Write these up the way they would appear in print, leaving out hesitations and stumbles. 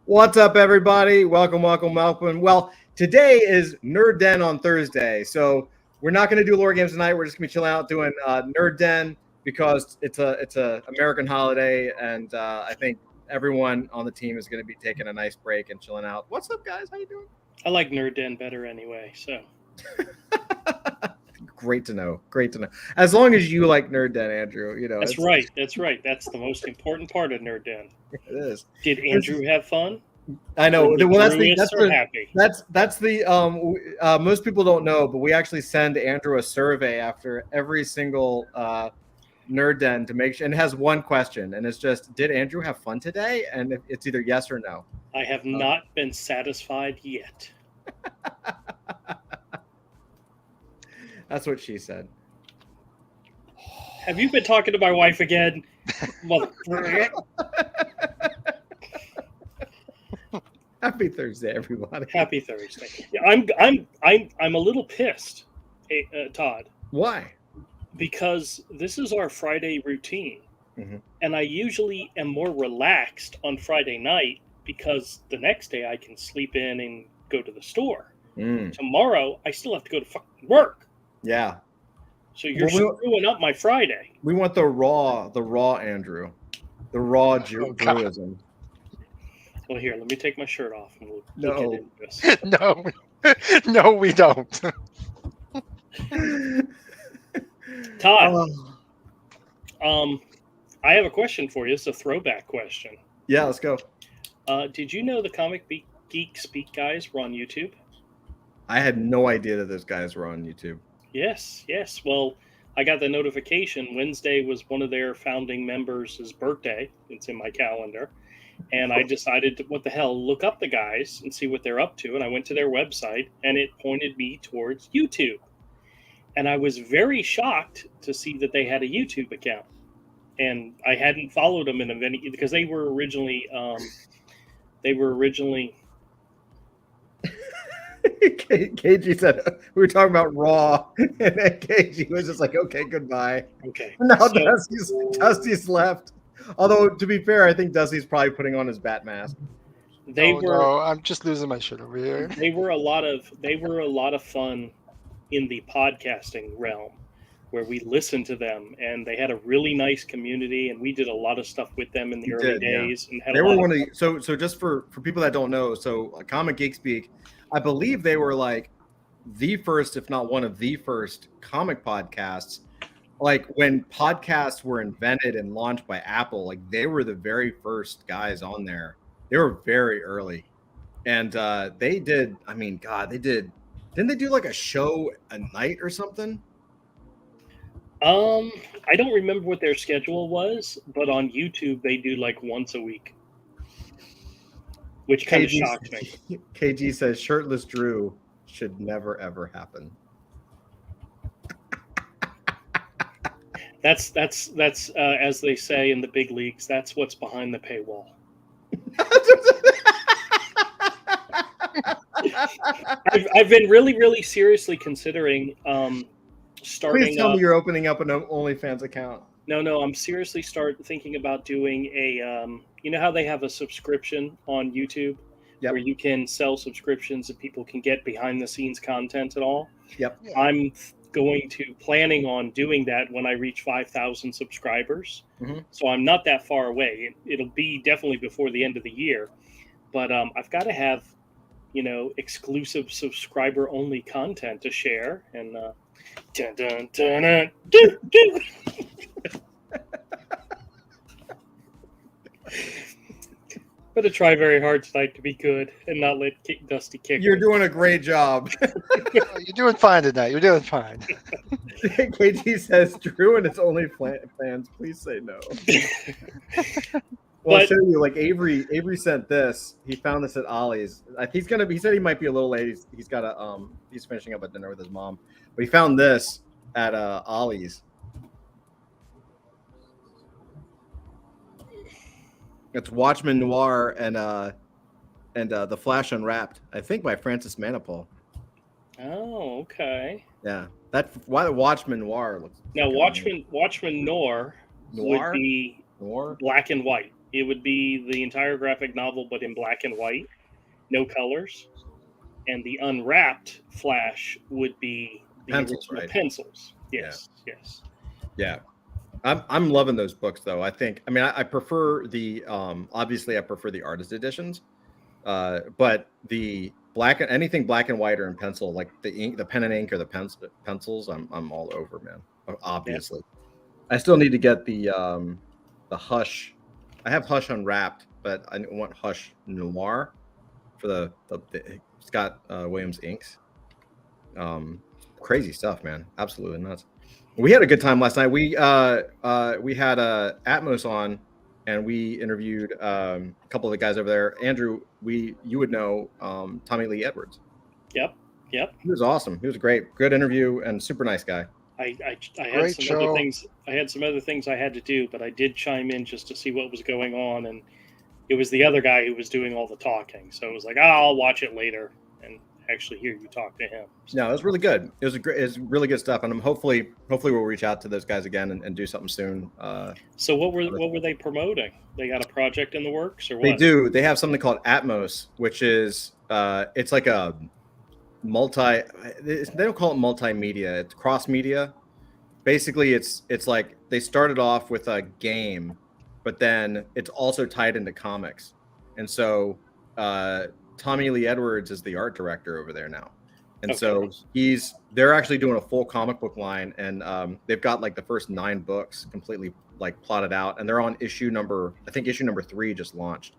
What's up, everybody? Welcome. Well, today is Nerd Den on Thursday, so we're not going to do lore games tonight. We're just going to be chilling out doing Nerd Den because it's a American holiday, and I think everyone on the team is going to be taking a nice break and chilling out. What's up, guys? How you doing? I like Nerd Den better anyway, so. Great to know. As long as you like Nerd Den, Andrew, That's right. That's the most important part of Nerd Den. It is. Did Andrew have fun? I know. Well, happy. That's the most people don't know, but we actually send Andrew a survey after every single Nerd Den to make sure, and it has one question, and it's just, did Andrew have fun today? And it's either yes or no. I have not been satisfied yet. That's what she said. Have you been talking to my wife again? Happy Thursday, everybody. Happy Thursday. I'm a little pissed, Todd. Why? Because this is our Friday routine, and I usually am more relaxed on Friday night because the next day I can sleep in and go to the store. Tomorrow I still have to go to fucking work. Yeah. So you're screwing up my Friday. We want the raw Andrew, the raw Jewism. Well, here, let me take my shirt off and we'll get into this. No, we don't. Todd, I have a question for you. It's a throwback question. Yeah, let's go. Did you know the Comic Geek Speak guys were on YouTube? I had no idea that those guys were on YouTube. Yes. Well, I got the notification. Wednesday was one of their founding members' birthday. It's in my calendar. And I decided to, what the hell, look up the guys and see what they're up to. And I went to their website, and it pointed me towards YouTube. And I was very shocked to see that they had a YouTube account. And I hadn't followed them in a minute because they were originally KG said we were talking about Raw, and then KG was just like, "Okay, goodbye." Okay. Now Dusty's left. Although, to be fair, I think Dusty's probably putting on his bat mask. No, I'm just losing my shit over here. They were a lot of fun in the podcasting realm, where we listened to them, and they had a really nice community, and we did a lot of stuff with them in the early days. And they were one of the so just for people that don't know, so Comic Geek Speak, I believe they were like the first, if not one of the first, comic podcasts. Like when podcasts were invented and launched by Apple, like they were the very first guys on there. They were very early, and they did. I mean, God, they did. Didn't they do like a show a night or something? I don't remember what their schedule was, but on YouTube they do like once a week, which kind of shocked me. KG says shirtless Drew should never ever happen. That's as they say in the big leagues. That's what's behind the paywall. I've been really seriously considering starting. Please tell me you're opening up an OnlyFans account. No, I'm seriously thinking about doing a. You know how they have a subscription on YouTube, where you can sell subscriptions and people can get behind the scenes content and all. Yep. I'm planning on doing that when I reach 5,000 subscribers. So I'm not that far away. It'll be definitely before the end of the year, but I've got to have, exclusive subscriber only content to share. And dun, dun, dun, dun, do, do. I'm going to try very hard tonight to be good and not let Dusty kick. You're doing a great job. You're doing fine tonight. You're doing fine. KG says, Drew and his OnlyFans, please say no. Well, I'll show you. Like Avery sent this. He found this at Ollie's. He said he might be a little late. He's finishing up a dinner with his mom. But he found this at Ollie's. It's Watchmen Noir and The Flash Unwrapped. I think by Francis Manipul. Oh, okay. Yeah, why the Watchmen Noir looks. Now Watchmen Noir would be Noir? black and white. it would be the entire graphic novel, but in black and white, no colors. And the unwrapped Flash would be the Pencils, original right? pencils. Yes, yes. Yeah. I'm loving those books though. I mean I prefer the obviously I prefer the artist editions. But the anything black and white or in pencil, like the ink, the pen and ink or the pencils, I'm all over, man. Yeah. Obviously. I still need to get the Hush. I have Hush Unwrapped, but I want Hush Noir for the Scott Williams inks. Crazy stuff, man. Absolutely nuts. We had a good time last night. We had Atmos on, and we interviewed a couple of the guys over there. Andrew, you would know Tommy Lee Edwards. Yep. He was awesome. He was great. Good interview and super nice guy. I had Great some show. other things. I had some other things I had to do, but I did chime in just to see what was going on, and it was the other guy who was doing all the talking. So it was like, I'll watch it later and actually hear you talk to him. So, No, it was really good. It was really good stuff, and hopefully we'll reach out to those guys again and do something soon. so what were they promoting? They got a project in the works, or what? They do. They have something called Atmos, which is it's like a they don't call it multimedia. It's cross media. Basically, it's like they started off with a game, but then it's also tied into comics, and so Tommy Lee Edwards is the art director over there now. And so they're actually doing a full comic book line, and they've got like the first 9 books completely like plotted out, and they're on issue number 3 just launched.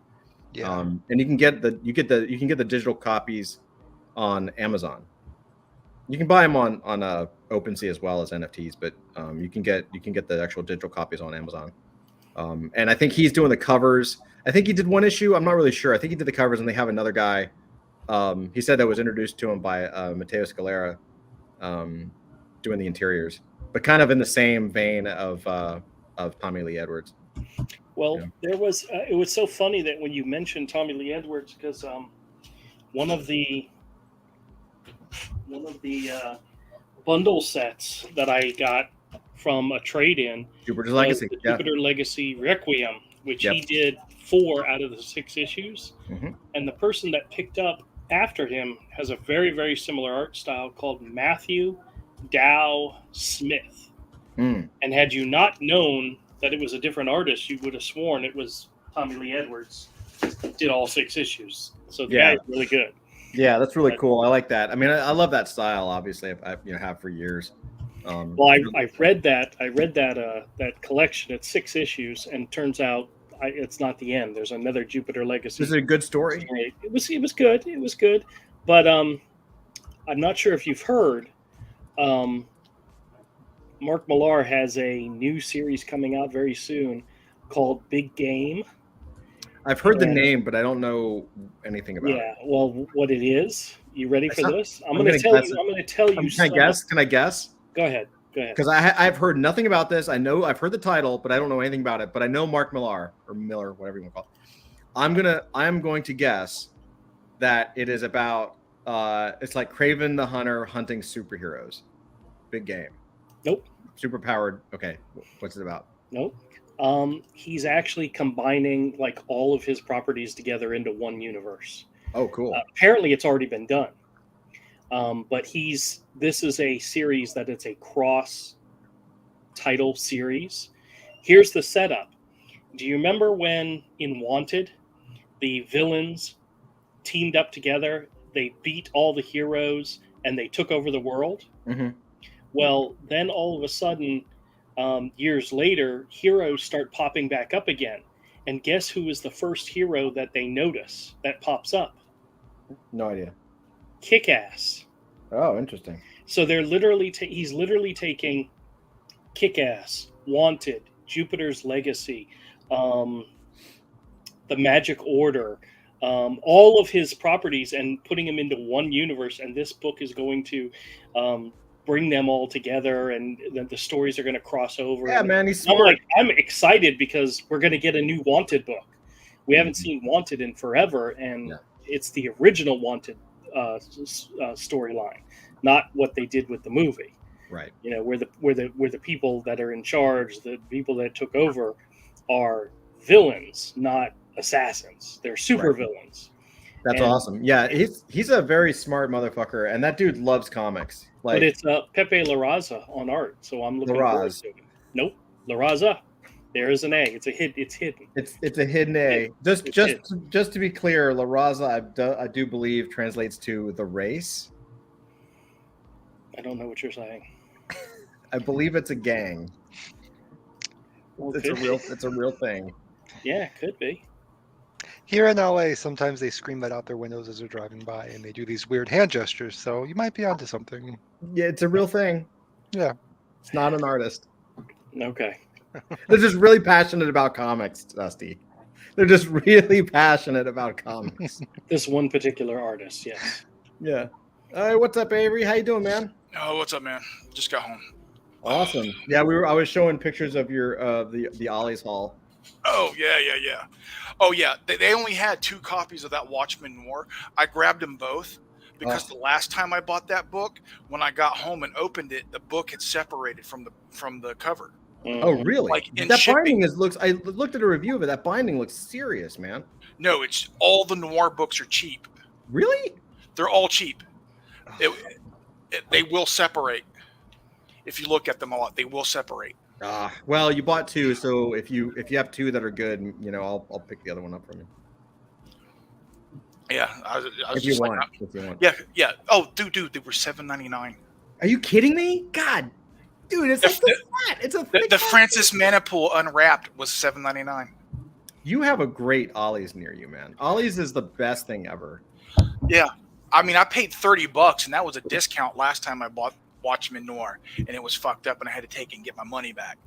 Yeah. And you can get the digital copies on Amazon. You can buy them on OpenSea as well as NFTs, but you can get the actual digital copies on Amazon. And I think he's doing the covers. I think he did one issue. I'm not really sure. I think he did the covers, and they have another guy. He said that was introduced to him by Matteo Scalera, doing the interiors, but kind of in the same vein of Tommy Lee Edwards. Well, there was. It was so funny that when you mentioned Tommy Lee Edwards, because one of the bundle sets that I got from a trade-in, Jupiter's Legacy, the Jupiter Legacy Requiem, which he did 4 out of the 6 issues, and the person that picked up after him has a very, very similar art style called Matthew Dow Smith. And had you not known that it was a different artist, you would have sworn it was Tommy Lee Edwards. Did all 6 issues, so the guy's really good. Yeah, that's really cool. I like that. I mean, I love that style. Obviously, I have for years. Well, I read that. That collection. It's 6 issues, and turns out it's not the end. There's another Jupiter Legacy. This is a good story. It was good. It was good, but I'm not sure if you've heard. Mark Millar has a new series coming out very soon called Big Game. I've heard the name, but I don't know anything about it. Yeah, well, what it is? You ready for this? I'm going to tell you. Can I guess? Can I guess? Go ahead. Because I've heard nothing about this. I've heard the title, but I don't know anything about it. But I know Mark Millar or Miller, whatever you want to call it. I'm going to guess that it is about it's like Kraven the Hunter hunting superheroes. Big Game. Nope. Superpowered. Okay. What's it about? Nope. He's actually combining like all of his properties together into one universe. Oh, cool. Apparently it's already been done. But this is a series that it's a cross title series. Here's the setup. Do you remember when in Wanted, the villains teamed up together, they beat all the heroes and they took over the world? Mm-hmm. Well, then all of a sudden, years later, heroes start popping back up again. And guess who is the first hero that they notice that pops up? No idea. Kick-Ass. Oh, interesting. So they're literally he's literally taking Kick-Ass, Wanted, Jupiter's Legacy, the Magic Order, all of his properties and putting them into one universe. And this book is going to bring them all together, and the stories are going to cross over. Yeah, man, he's smart. I'm excited because we're going to get a new Wanted book. We haven't seen Wanted in forever, and it's the original Wanted storyline, not what they did with the movie. Right. You know, where the people that are in charge, the people that took over, are villains, not assassins. They're super villains. That's awesome. Yeah, he's a very smart motherfucker, and that dude loves comics. Like, but it's Pepe Larraza on art, so I'm looking forward to it. Nope, Larraza. There is an A. It's hidden. It's a hidden A. Just to be clear, Larraza, I do believe translates to the race. I don't know what you're saying. I believe it's a gang. Well, It's a real thing. Yeah, could be. Here in LA, sometimes they scream that out their windows as they're driving by, and they do these weird hand gestures. So you might be onto something. Yeah, it's a real thing. Yeah. It's not an artist. Okay. They're just really passionate about comics, Dusty. They're just really passionate about comics. This one particular artist, yes. Yeah. All right, what's up, Avery? How you doing, man? Oh, what's up, man? Just got home. Awesome. Yeah, I was showing pictures of your the Ollie's haul. Oh, yeah. Oh, yeah. They only had 2 copies of that Watchmen Noir. I grabbed them both because the last time I bought that book, when I got home and opened it, the book had separated from the cover. Oh, really? Like that binding looks. I looked at a review of it. That binding looks serious, man. No, it's all the noir books are cheap. Really? They're all cheap. They will separate. If you look at them a lot, they will separate. Well, you bought 2, so if you have 2 that are good, I'll pick the other one up from you. Yeah, I was if you just want. like, If you want. yeah. Oh, dude, they were $7.99. Are you kidding me? God, dude, it's the Francis Manipool Unwrapped was $7.99. You have a great Ollie's near you, man. Ollie's is the best thing ever. Yeah, I mean, I paid $30, and that was a discount last time I bought Watchmen Noir, and it was fucked up, and I had to take it and get my money back.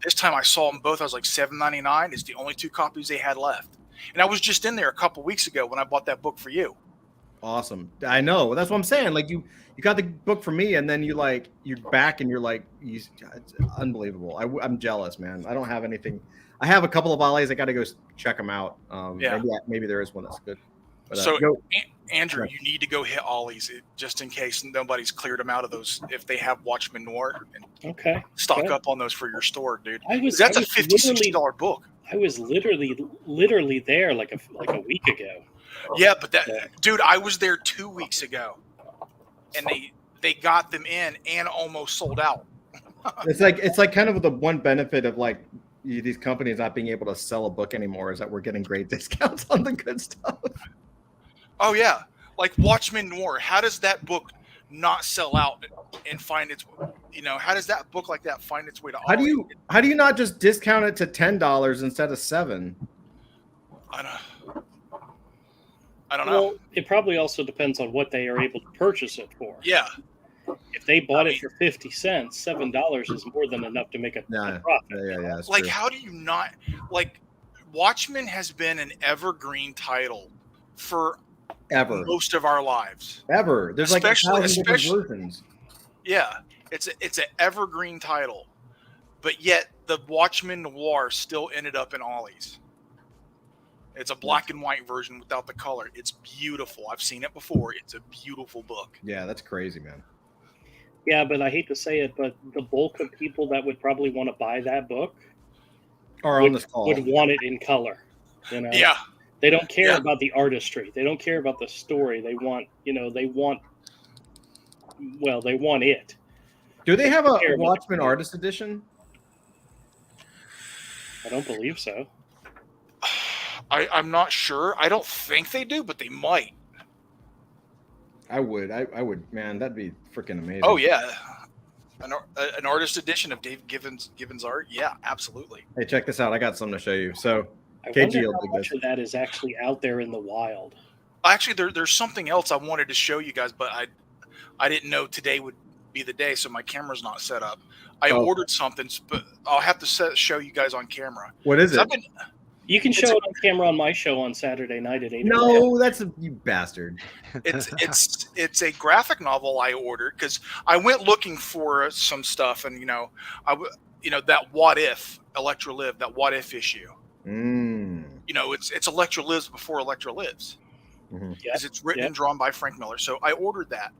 This time I saw them both. I was like, $7.99 is the only 2 copies they had left, and I was just in there a couple weeks ago when I bought that book for you. Awesome. I know. That's what I'm saying. Like you got the book for me, and then you're back, and you're like, it's unbelievable. I'm jealous, man. I don't have anything. I have a couple of Ollie's. I got to go check them out. Maybe there is one that's good. But, Andrew, you need to go hit Ollie's just in case nobody's cleared them out of those. If they have Watchmen Noir, and stock up on those for your store, dude. That's a $50-$60 book. I was literally there like a week ago. Yeah, but dude, I was there 2 weeks ago, and they got them in and almost sold out. It's like kind of the one benefit of like these companies not being able to sell a book anymore is that we're getting great discounts on the good stuff. Oh yeah, like Watchmen Noir. How does that book not sell out and find its? How does that book like that find its way to? How do you not just discount it to $10 instead of $7? I don't know. Well, it probably also depends on what they are able to purchase it for. Yeah. If they bought it for 50 cents, $7 is more than enough to make a profit. Yeah. Like, true. How do you not like? Watchmen has been an evergreen title for most of our lives. Ever. There's especially, like 1,000 different versions. Yeah, it's an evergreen title, but yet the Watchmen Noir still ended up in Ollie's. It's a black and white version without the color. It's beautiful. I've seen it before. It's a beautiful book. Yeah, that's crazy, man. Yeah, but I hate to say it, but the bulk of people that would probably want to buy that book on this call would want it in color. Yeah. They don't care about the artistry. They don't care about the story. They want it. Do they have a Watchmen Artist Edition? I don't believe so. I'm not sure. I don't think they do, but they might. I would. I would. Man, that'd be freaking amazing. Oh yeah, an artist edition of Dave Gibbons art. Yeah, absolutely. Hey, check this out. I got something to show you. So, I wonder how much of that is actually out there in the wild. Actually, there's something else I wanted to show you guys, but I didn't know today would be the day, so my camera's not set up. I ordered something, but I'll have to show you guys on camera. What is it? You can show it on camera on my show on Saturday night at 8. No, that's you bastard. It's a graphic novel I ordered because I went looking for some stuff, and that What If Electra Live, that What If issue. It's Electra Lives before Electra Lives, because it's written and drawn by Frank Miller. So I ordered that,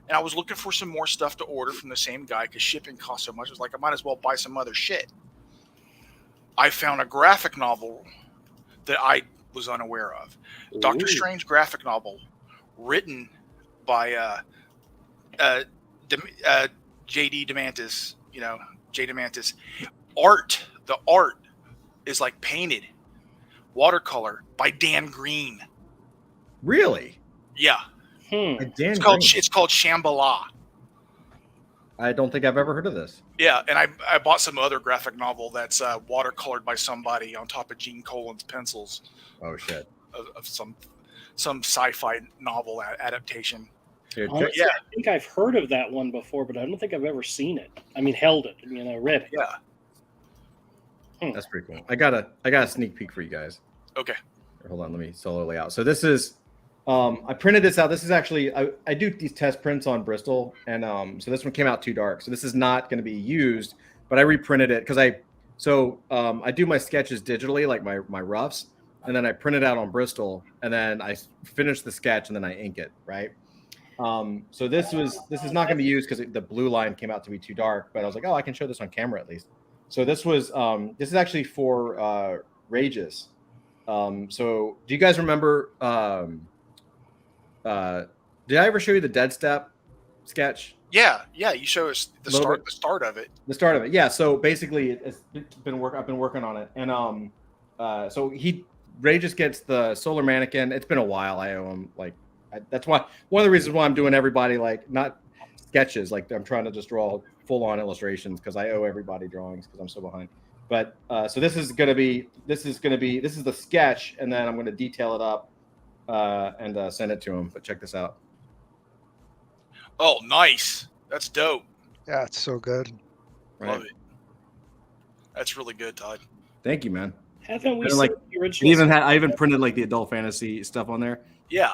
and I was looking for some more stuff to order from the same guy because shipping costs so much. I was like, I might as well buy some other shit. I found a graphic novel that I was unaware of. Doctor Ooh. Strange graphic novel, written by J.D. Demantis. J. Demantis. The art is like painted watercolor by Dan Green. Really? Yeah, Dan it's called Green. it's called Shambhala. I don't think I've ever heard of this. Yeah, and I bought some other graphic novel that's watercolored by somebody on top of Gene Colan's pencils Oh shit. of some sci-fi novel adaptation. Here, Honestly, yeah. I think I've heard of that one before, but I don't think I've ever seen it. I mean, held it. Read it. Yeah. that's pretty cool. I got a sneak peek for you guys. Okay. Hold on, let me solo layout. So this is, I printed this out. This is actually, I do these test prints on Bristol, and so this one came out too dark. So this is not going to be used, but I reprinted it because I do my sketches digitally, like my roughs, and then I print it out on Bristol, and then I finish the sketch, and then I ink it, right? So this is not going to be used because the blue line came out to be too dark, but I was like, oh, I can show this on camera at least. So this is actually for Rages. So do you guys remember, did I ever show you the Dead Step sketch? Yeah, you show us the start of it. The start of it, yeah. So basically, I've been working on it, and so Ray just gets the solar mannequin. It's been a while. I owe him that's why one of the reasons why I'm doing everybody not sketches. Like I'm trying to just draw full on illustrations because I owe everybody drawings because I'm so behind. But so this is the sketch, and then I'm going to detail it up and send it to him. But check this out. Oh, nice. That's dope. Yeah, it's so good. Right? Love it. That's really good, Todd. Thank you, man. Haven't we And, seen the original? I even printed the adult fantasy stuff on there. Yeah,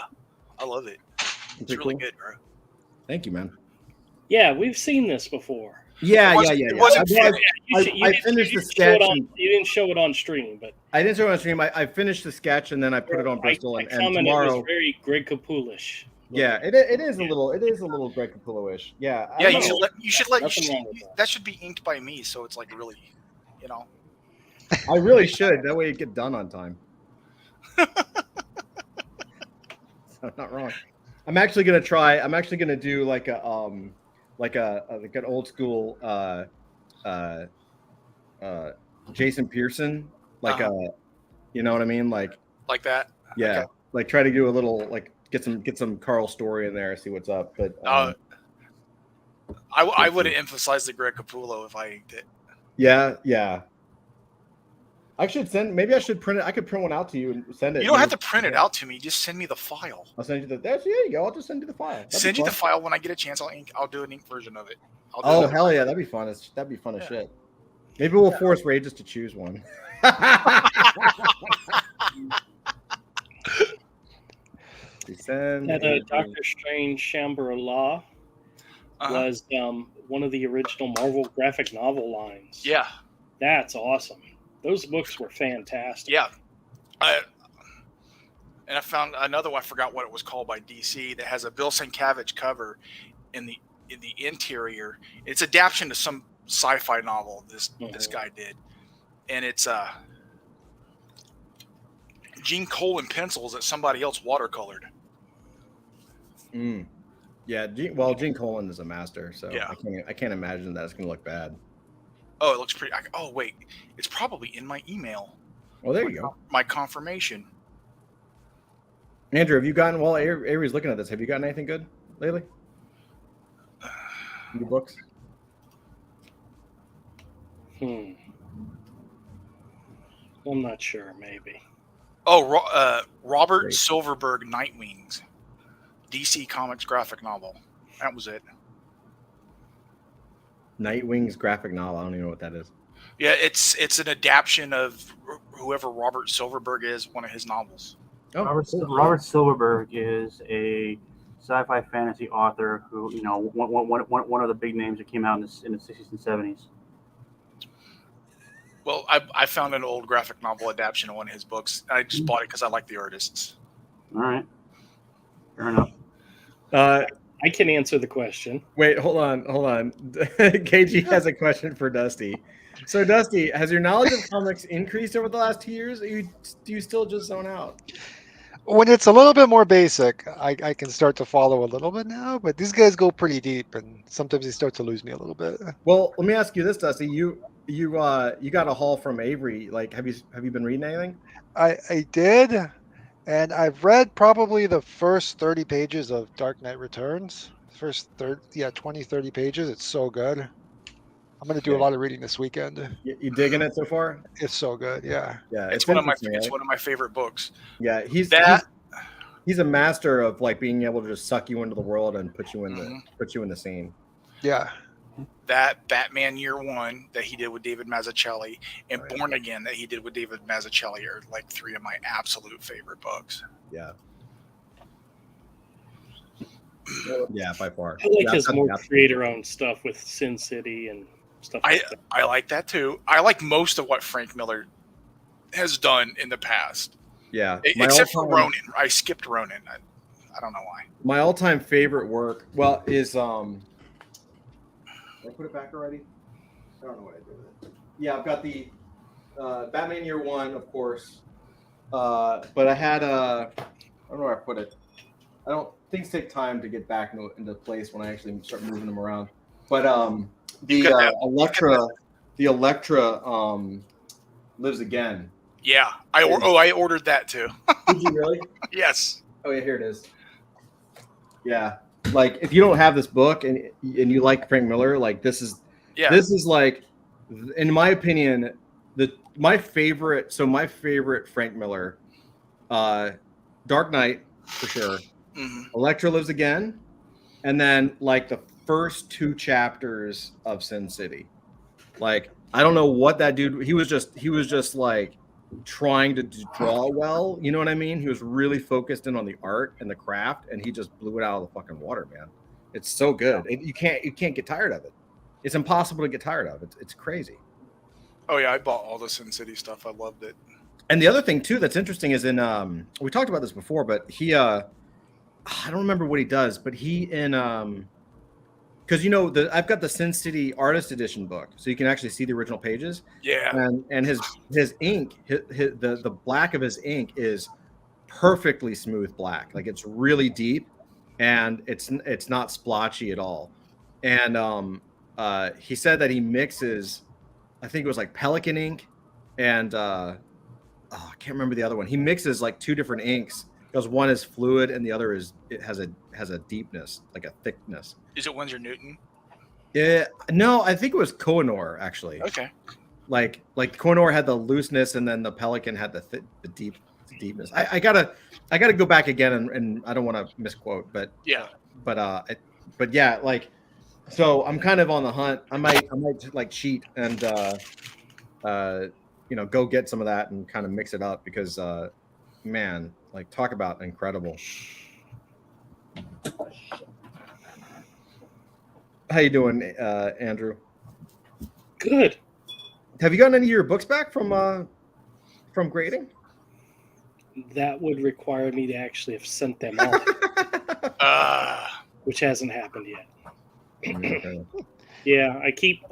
I love it. It's Pretty really cool. good, bro. Thank you, man. Yeah, we've seen this before. Yeah. It wasn't finished. I finished the sketch. You didn't show it on stream, but I didn't show it on stream. I finished the sketch and then I put it on Bristol. I And commented tomorrow, it was very Greg Capulish. yeah, it is a little Greg Capullo-ish. Yeah. I Yeah, don't know. that should be inked by me, so it's like really, I really should. That way it get done on time. So not wrong. I'm actually gonna do like an old school Jason Pearson, you know what I mean? Like that. yeah, Okay. like try to do a little get some Carl story in there, see what's up. But I would have emphasized the Greg Capullo if I inked it. yeah. Maybe I should print it. I could print one out to you and send it. You don't have to print it out to me. Just send me the file. I'll send you there you go. I'll just send you the file. Send you the file when I get a chance. I'll do an ink version of it. Oh hell yeah, that'd be fun. That'd be fun as shit. Maybe we'll force Ray just to choose one. That Doctor Strange Shambhala was one of the original Marvel graphic novel lines. Yeah, that's awesome. Those books were fantastic. Yeah, and I found another one. I forgot what it was called by DC that has a Bill Sienkiewicz cover in the interior. It's adaptation to some sci-fi novel this guy did, and it's Gene Colan pencils that somebody else watercolored. Yeah, Gene Colan is a master, so yeah. I can't imagine that it's gonna look bad. Oh, it looks pretty. Oh wait, it's probably in my email. Oh, there you go. My confirmation. Andrew, have you gotten while Avery's looking at this? Have you gotten anything good lately? New books? I'm not sure. Maybe. Oh, Robert Silverberg, Nightwings, DC Comics graphic novel. That was it. Nightwing's graphic novel. I don't even know what that is. Yeah, it's an adaptation of whoever Robert Silverberg is, one of his novels. Oh, Robert Silverberg is a sci-fi fantasy author who, one of the big names that came out in the 60s and 70s. Well, I found an old graphic novel adaptation of one of his books. I just bought it because I like the artists. All right. Fair enough. I can answer the question. Wait, hold on. KG has a question for Dusty. So, Dusty, has your knowledge of comics increased over the last 2 years? Or do you still just zone out? When it's a little bit more basic, I can start to follow a little bit now, but these guys go pretty deep, and sometimes they start to lose me a little bit. Well, let me ask you this, Dusty. You got a haul from Avery. Like, have you been reading anything? I did, and I've read probably the first 30 pages of Dark Knight Returns. First 20, 30 pages. It's so good. I'm going to do a lot of reading this weekend. You digging it so far? It's so good, yeah. Yeah, It's one of my favorite books. Yeah, he's a master of like being able to just suck you into the world and put you in the scene. Yeah. That Batman Year One that he did with David Mazzucchelli and Born Again that he did with David Mazzucchelli are like 3 of my absolute favorite books. Yeah. Yeah, by far. I like his more creator-owned stuff with Sin City and stuff like that. I like that too. I like most of what Frank Miller has done in the past. Yeah. Except for Ronin. I skipped Ronin. I don't know why. My all-time favorite work, is did I put it back already? I don't know what I did with it. Yeah, I've got the Batman Year One, of course. But I had I don't know where I put it. Things take time to get back into place when I actually start moving them around. But the Elektra Lives Again. Yeah, I ordered that too. Did you really? Yes. Oh yeah, here it is. Yeah, like if you don't have this book and you like Frank Miller, like this is like, in my opinion, my favorite Frank Miller, Dark Knight for sure. Mm-hmm. Elektra Lives Again, and then like the first 2 chapters of Sin City. Like I don't know what that dude. He was just like trying to draw well. You know what I mean? He was really focused in on the art and the craft, and he just blew it out of the fucking water, man. It's so good. You can't get tired of it. It's impossible to get tired of. It's crazy. Oh yeah, I bought all the Sin City stuff. I loved it. And the other thing too that's interesting is in we talked about this before, but he I don't remember what he does, but he in because I've got the Sin City Artist Edition book, so you can actually see the original pages. Yeah. And his ink, the black of his ink is perfectly smooth black, like it's really deep, and it's not splotchy at all. And he said that he mixes, I think it was like Pelican ink, and I can't remember the other one. He mixes like 2 different inks. Because one is fluid and the other has a deepness, like a thickness. Is it Winsor Newton? Yeah, no, I think it was Kohinoor actually. Okay. Like Kohinoor had the looseness, and then the Pelican had the deepness. I gotta go back again, and I don't want to misquote, but yeah, but yeah, like, so I'm kind of on the hunt. I might like cheat and go get some of that and kind of mix it up because man. Like, talk about incredible. How you doing, Andrew? Good. Have you gotten any of your books back from grading? That would require me to actually have sent them off, which hasn't happened yet. Okay. Yeah, I keep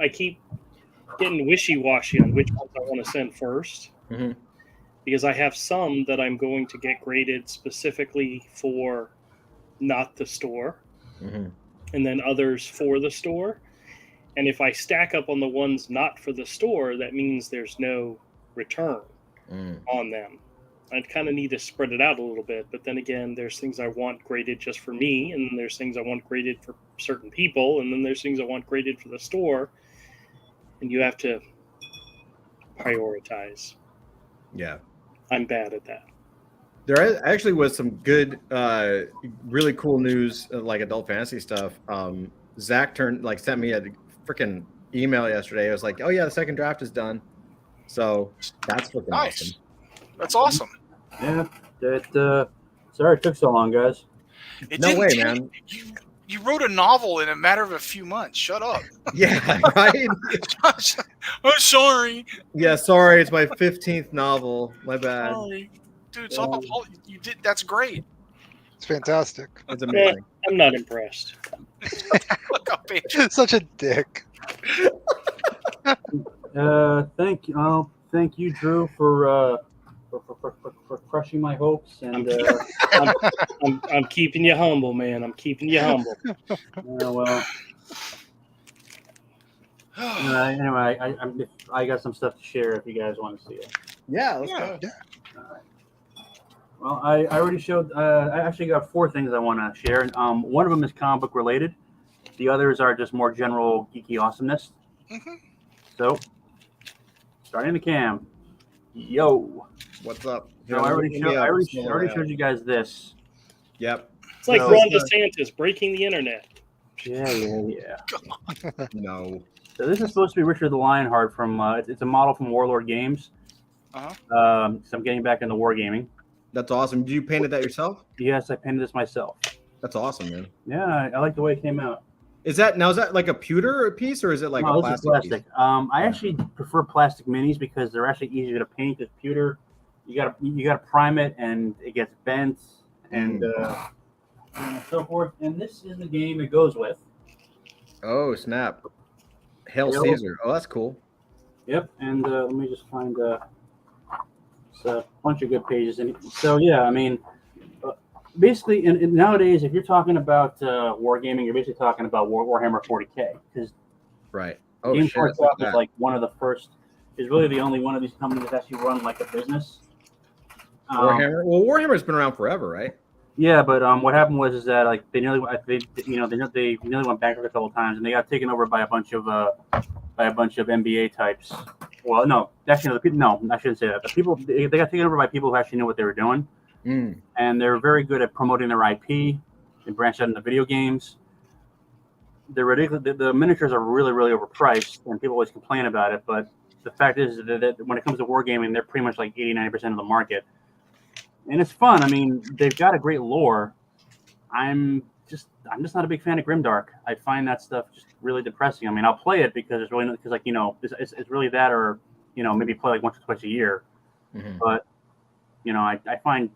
getting wishy-washy on which ones I want to send first. Mm-hmm. Because I have some that I'm going to get graded specifically for not the store, mm-hmm. and then others for the store. And if I stack up on the ones not for the store, that means there's no return on them. I kind of need to spread it out a little bit. But then again, there's things I want graded just for me, and then there's things I want graded for certain people, and then there's things I want graded for the store. And you have to prioritize. Yeah. I'm bad at that. There actually was some good, really cool news, like adult fantasy stuff. Zach sent me a freaking email yesterday. It was like, oh yeah, the second draft is done. So that's freaking nice. Awesome. That's awesome. Yeah. Sorry it took so long, guys. No way, man. You wrote a novel in a matter of a few months. Shut up. Yeah, right? I'm sorry. Yeah, sorry. It's my 15th novel. My bad. Sorry. Dude, you did. That's great. It's fantastic. It's amazing. I'm not impressed. Look how patient. Such a dick. Thank you, Drew, for crushing my hopes. And I'm keeping you humble, man. I'm keeping you humble. well, anyway, I got some stuff to share if you guys want to see it. Yeah, let's Yeah. go. All right. Well, I already showed. I actually got 4 things I want to share. One of them is comic book related. The others are just more general geeky awesomeness. Mhm. So, starting the cam. Yo. What's up? So I already showed you guys this. Yep. It's like So- Ron DeSantis breaking the internet. Yeah. No. So this is supposed to be Richard the Lionheart from. It's a model from Warlord Games. Uh-huh. So I'm getting back into wargaming. That's awesome. Did you painted that yourself? Yes, I painted this myself. That's awesome, man. Yeah, I like the way it came out. Is that like a pewter piece or is it like No, a this is plastic plastic. piece? I actually prefer plastic minis because they're actually easier to paint. Because pewter, you gotta prime it and it gets bent and so forth. And this is the game it goes with. Oh snap! Hail Hail. Caesar. Oh, that's cool. Yep. And let me just find it's a bunch of good pages. And so yeah, I mean, basically, and nowadays, if you're talking about wargaming, you're basically talking about Warhammer 40K because Right. Oh Games shit. Workshop Look is at like one of the first. Is really the only one of these companies that actually run like a business. that. Warhammer. Well, Warhammer's been around forever, right? Yeah, but what happened was that like they nearly went bankrupt a couple of times, and they got taken over by a bunch of MBA types. Well, no, actually, no, I shouldn't say that. The people they got taken over by people who actually knew what they were doing, and they're very good at promoting their IP. They branched out into video games. They're ridiculous. The miniatures are really, really overpriced, and people always complain about it. But the fact is that when it comes to wargaming, they're pretty much like 80-90% of the market. And it's fun. I mean, they've got a great lore. I'm just not a big fan of Grimdark. I find that stuff just really depressing. I mean, I'll play it because it's really because like it's really that, or maybe play like once or twice a year. Mm-hmm. But I find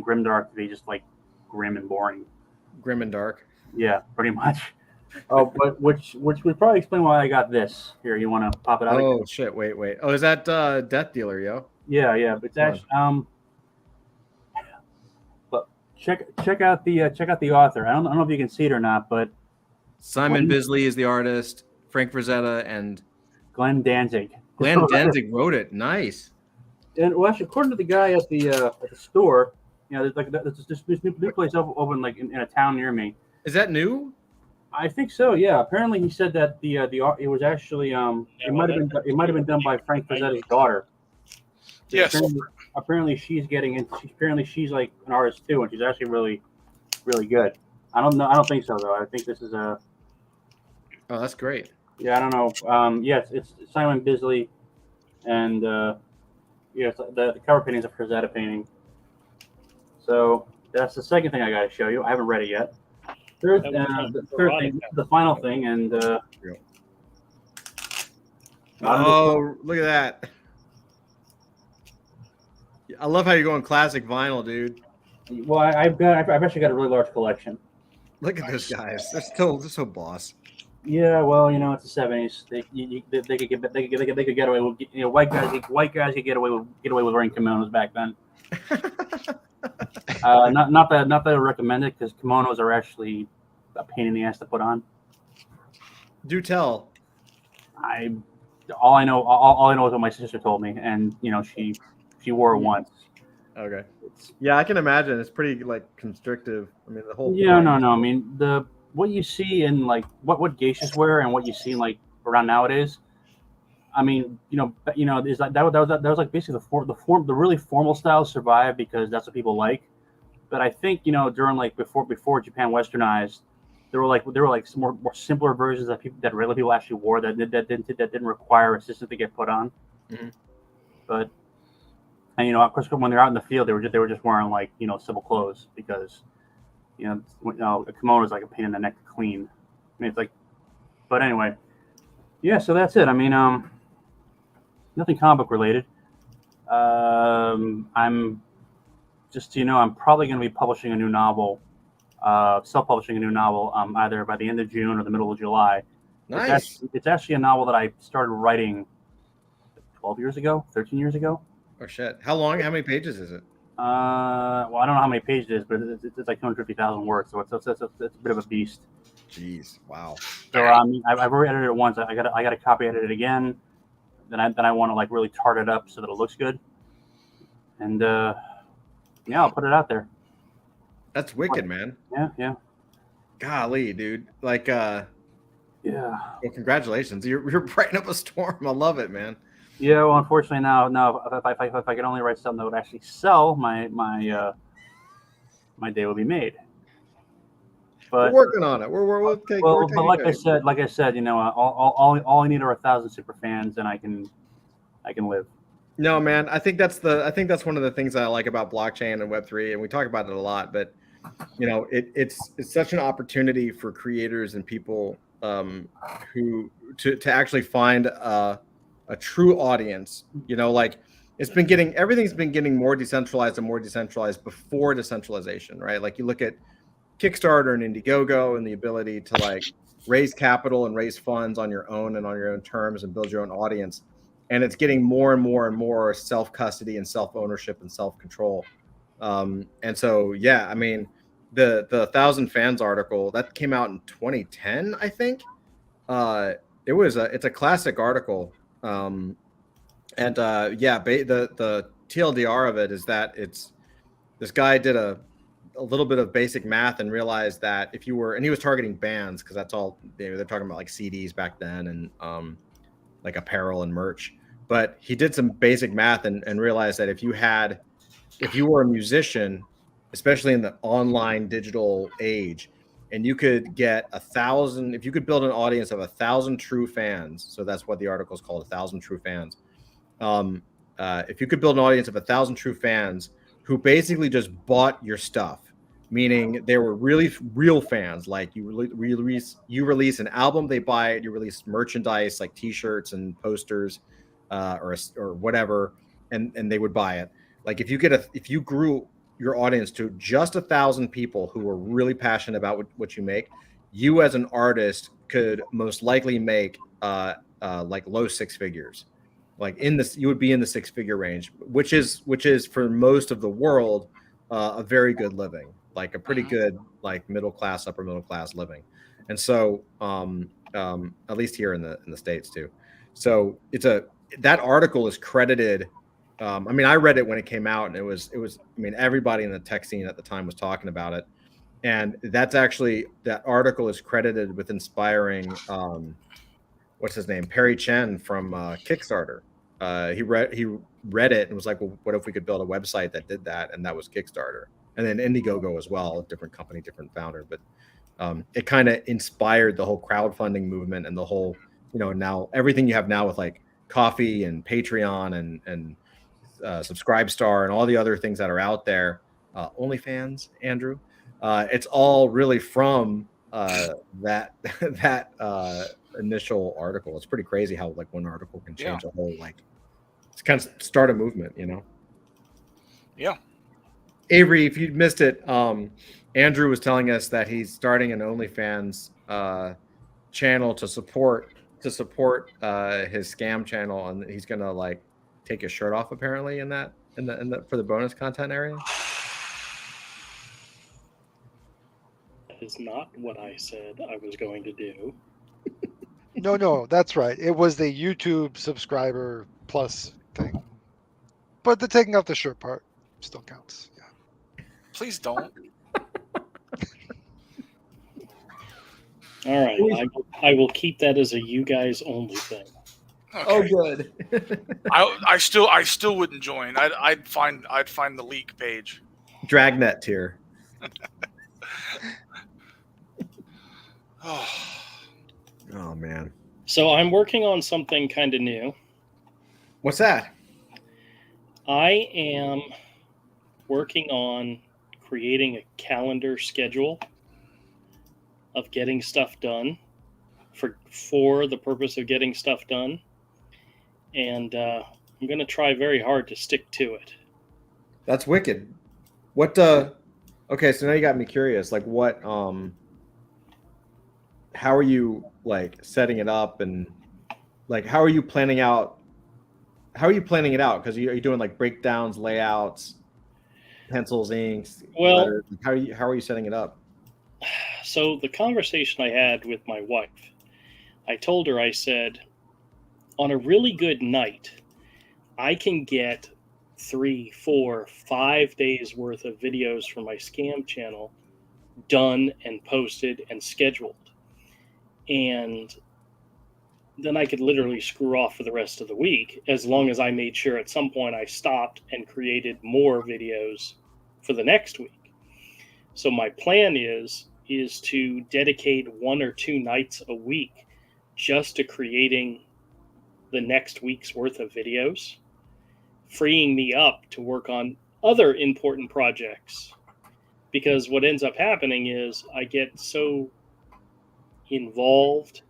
Grimdark to be just like grim and boring. Grim and dark. Yeah, pretty much. Oh, but which would probably explain why I got this. Here, you want to pop it out? Oh shit! Wait. Oh, is that Death Dealer, yo? Yeah. But it's actually But check out the author. I don't know if you can see it or not, but Simon Bisley is the artist. Frank Frazetta and Glenn Danzig. Glenn Danzig wrote it. Nice. And well, actually, according to the guy at the store, there's like this new place open like in a town near me. Is that new? I think so. Yeah. Apparently, he said that the it was actually it might have been done by Frank Frazetta's daughter. Yes. Apparently she's getting in. Apparently she's like an artist too, and she's actually really, really good. I don't know. I don't think so though. I think this is a. Oh, that's great. Yeah, I don't know. Yes, it's Simon Bisley, and the cover painting is a Frazetta painting. So that's the second thing I got to show you. I haven't read it yet. The third thing, the final thing, and oh, look at that! I love how you're going classic vinyl, dude. well, I've actually got a really large collection. Look at those guys. They're so boss. Yeah, well, it's the '70s. They could get away with white guys could get away with wearing kimonos back then. Not that I recommend it because kimonos are actually a pain in the ass to put on. Do tell. All I know is what my sister told me, and she wore it once. Okay. Yeah, I can imagine. It's pretty like constrictive. I mean, the whole. Yeah, no. I mean, what you see in like what geishas wear and what you see like around nowadays. I mean, is like that was like basically the really formal styles survived because that's what people like. But I think during like before Japan westernized, there were like some more simpler versions that regular people actually wore that didn't require assistance to get put on. Mm-hmm. But and of course when they're out in the field they were just wearing like civil clothes because a kimono is like a pain in the neck to clean. I mean it's like, but anyway, yeah. So that's it. I mean nothing comic book related. I'm just so you know, I'm probably going to be publishing a new novel, self-publishing a new novel, either by the end of June or the middle of July. Nice. It's actually a novel that I started writing 12 years ago, 13 years ago. Oh shit! How long? How many pages is it? Well, I don't know how many pages it is, but it's like 250,000 words, so it's a bit of a beast. Jeez! Wow. So I've already edited it once. I got to copy edit it again. Then I want to like really tart it up so that it looks good. And yeah, I'll put it out there. That's wicked, man. Yeah. Golly, dude. Like, yeah. Well, congratulations. You're brightening up a storm. I love it, man. Yeah. Well, unfortunately, now if I could only write something that would actually sell, my day will be made. But we're working on it. We'll take. Well, but like I said, you know, all I need are 1,000 super fans, and I can live. No, man. I think that's one of the things that I like about blockchain and Web3, and we talk about it a lot. But you know, it's such an opportunity for creators and people who to actually find a true audience. You know, like everything's been getting more decentralized and more decentralized before decentralization, right? Like you look at Kickstarter and Indiegogo and the ability to like raise capital and raise funds on your own and on your own terms and build your own audience. And it's getting more and more and more self-custody and self-ownership and self-control. And so, yeah, I mean, the 1,000 fans article that came out in 2010, I think. It's a classic article. The TLDR of it is that this guy did a little bit of basic math and realized that if you were, and he was targeting bands because that's all they're talking about, like CDs back then and like apparel and merch. But he did some basic math and realized that if you were a musician, especially in the online digital age, and you could get 1,000, if you could build an audience of 1,000 true fans, so that's what the article is called, 1,000 true fans. If you could build an audience of 1,000 true fans who basically just bought your stuff, meaning they were really real fans, like you release an album, they buy it, you release merchandise like T-shirts and posters, or whatever, and they would buy it. Like if you grew your audience to just 1,000 people who were really passionate about what you make, you as an artist could most likely make like low six figures. Like you would be in the 6-figure range, which is for most of the world a very good living, like a pretty good like middle class, upper middle class living. And so at least here in the States too. So that article is credited. I mean, I read it when it came out, and it was. I mean, everybody in the tech scene at the time was talking about it, and that article is credited with inspiring. What's his name? Perry Chen from Kickstarter. He read it and was like, well, what if we could build a website that did that? And that was Kickstarter, and then Indiegogo as well, different company, different founder, but it kind of inspired the whole crowdfunding movement and the whole, now everything you have now with like Coffee and Patreon and Subscribestar and all the other things that are out there, OnlyFans, Andrew, it's all really from that initial article. It's pretty crazy how like one article can change a whole, like, it's kind of start a movement, Yeah. Avery, if you missed it, Andrew was telling us that he's starting an OnlyFans channel to support his scam channel, and he's gonna like take his shirt off apparently in the for the bonus content area. That is not what I said I was going to do. No, that's right. It was the YouTube subscriber plus thing. But the taking off the shirt part still counts. Yeah. Please don't. All right, I will keep that as a you guys only thing. Okay. Oh, good. I still wouldn't join. I'd find the leak page. Dragnet tier. Oh man. So I'm working on something kind of new. What's that? I am working on creating a calendar schedule of getting stuff done for the purpose of getting stuff done. And I'm going to try very hard to stick to it. That's wicked. What okay, so now you got me curious. Like what how are you like setting it up, and like how are you planning it out? Because you're doing like breakdowns, layouts, pencils, inks, Well, letters. How are you setting it up? so the conversation I had with my wife, I told her, I said, on a really good night, I can get 3, 4, 5 days worth of videos from my scam channel done and posted and scheduled. And then I could literally screw off for the rest of the week, as long as I made sure at some point I stopped and created more videos for the next week. So my plan is to dedicate 1 or 2 nights a week just to creating the next week's worth of videos, freeing me up to work on other important projects. Because what ends up happening is I get so involved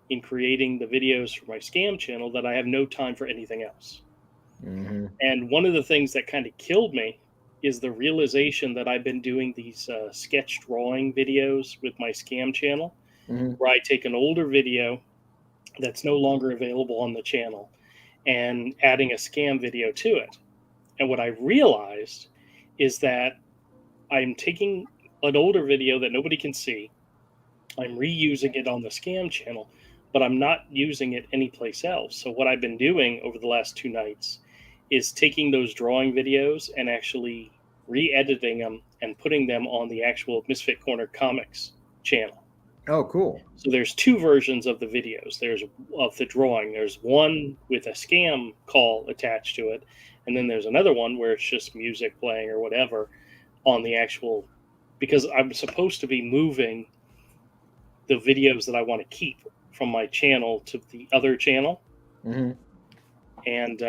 in creating the videos for my scam channel that I have no time for anything else. Mm-hmm. And one of the things that kind of killed me is the realization that I've been doing these sketch drawing videos with my scam channel, Mm-hmm. where I take an older video that's no longer available on the channel and adding a scam video to it. And what I realized is that I'm taking an older video that nobody can see, I'm reusing it on the scam channel, but I'm not using it anyplace else. So what I've been doing over the last 2 nights is taking those drawing videos and actually re-editing them and putting them on the actual Misfit Corner Comics channel. Oh, cool. So there's 2 versions of the videos. There's of the drawing. There's one with a scam call attached to it, and then there's another one where it's just music playing or whatever on the actual, because I'm supposed to be moving the videos that I want to keep from my channel to the other channel. Mm-hmm. And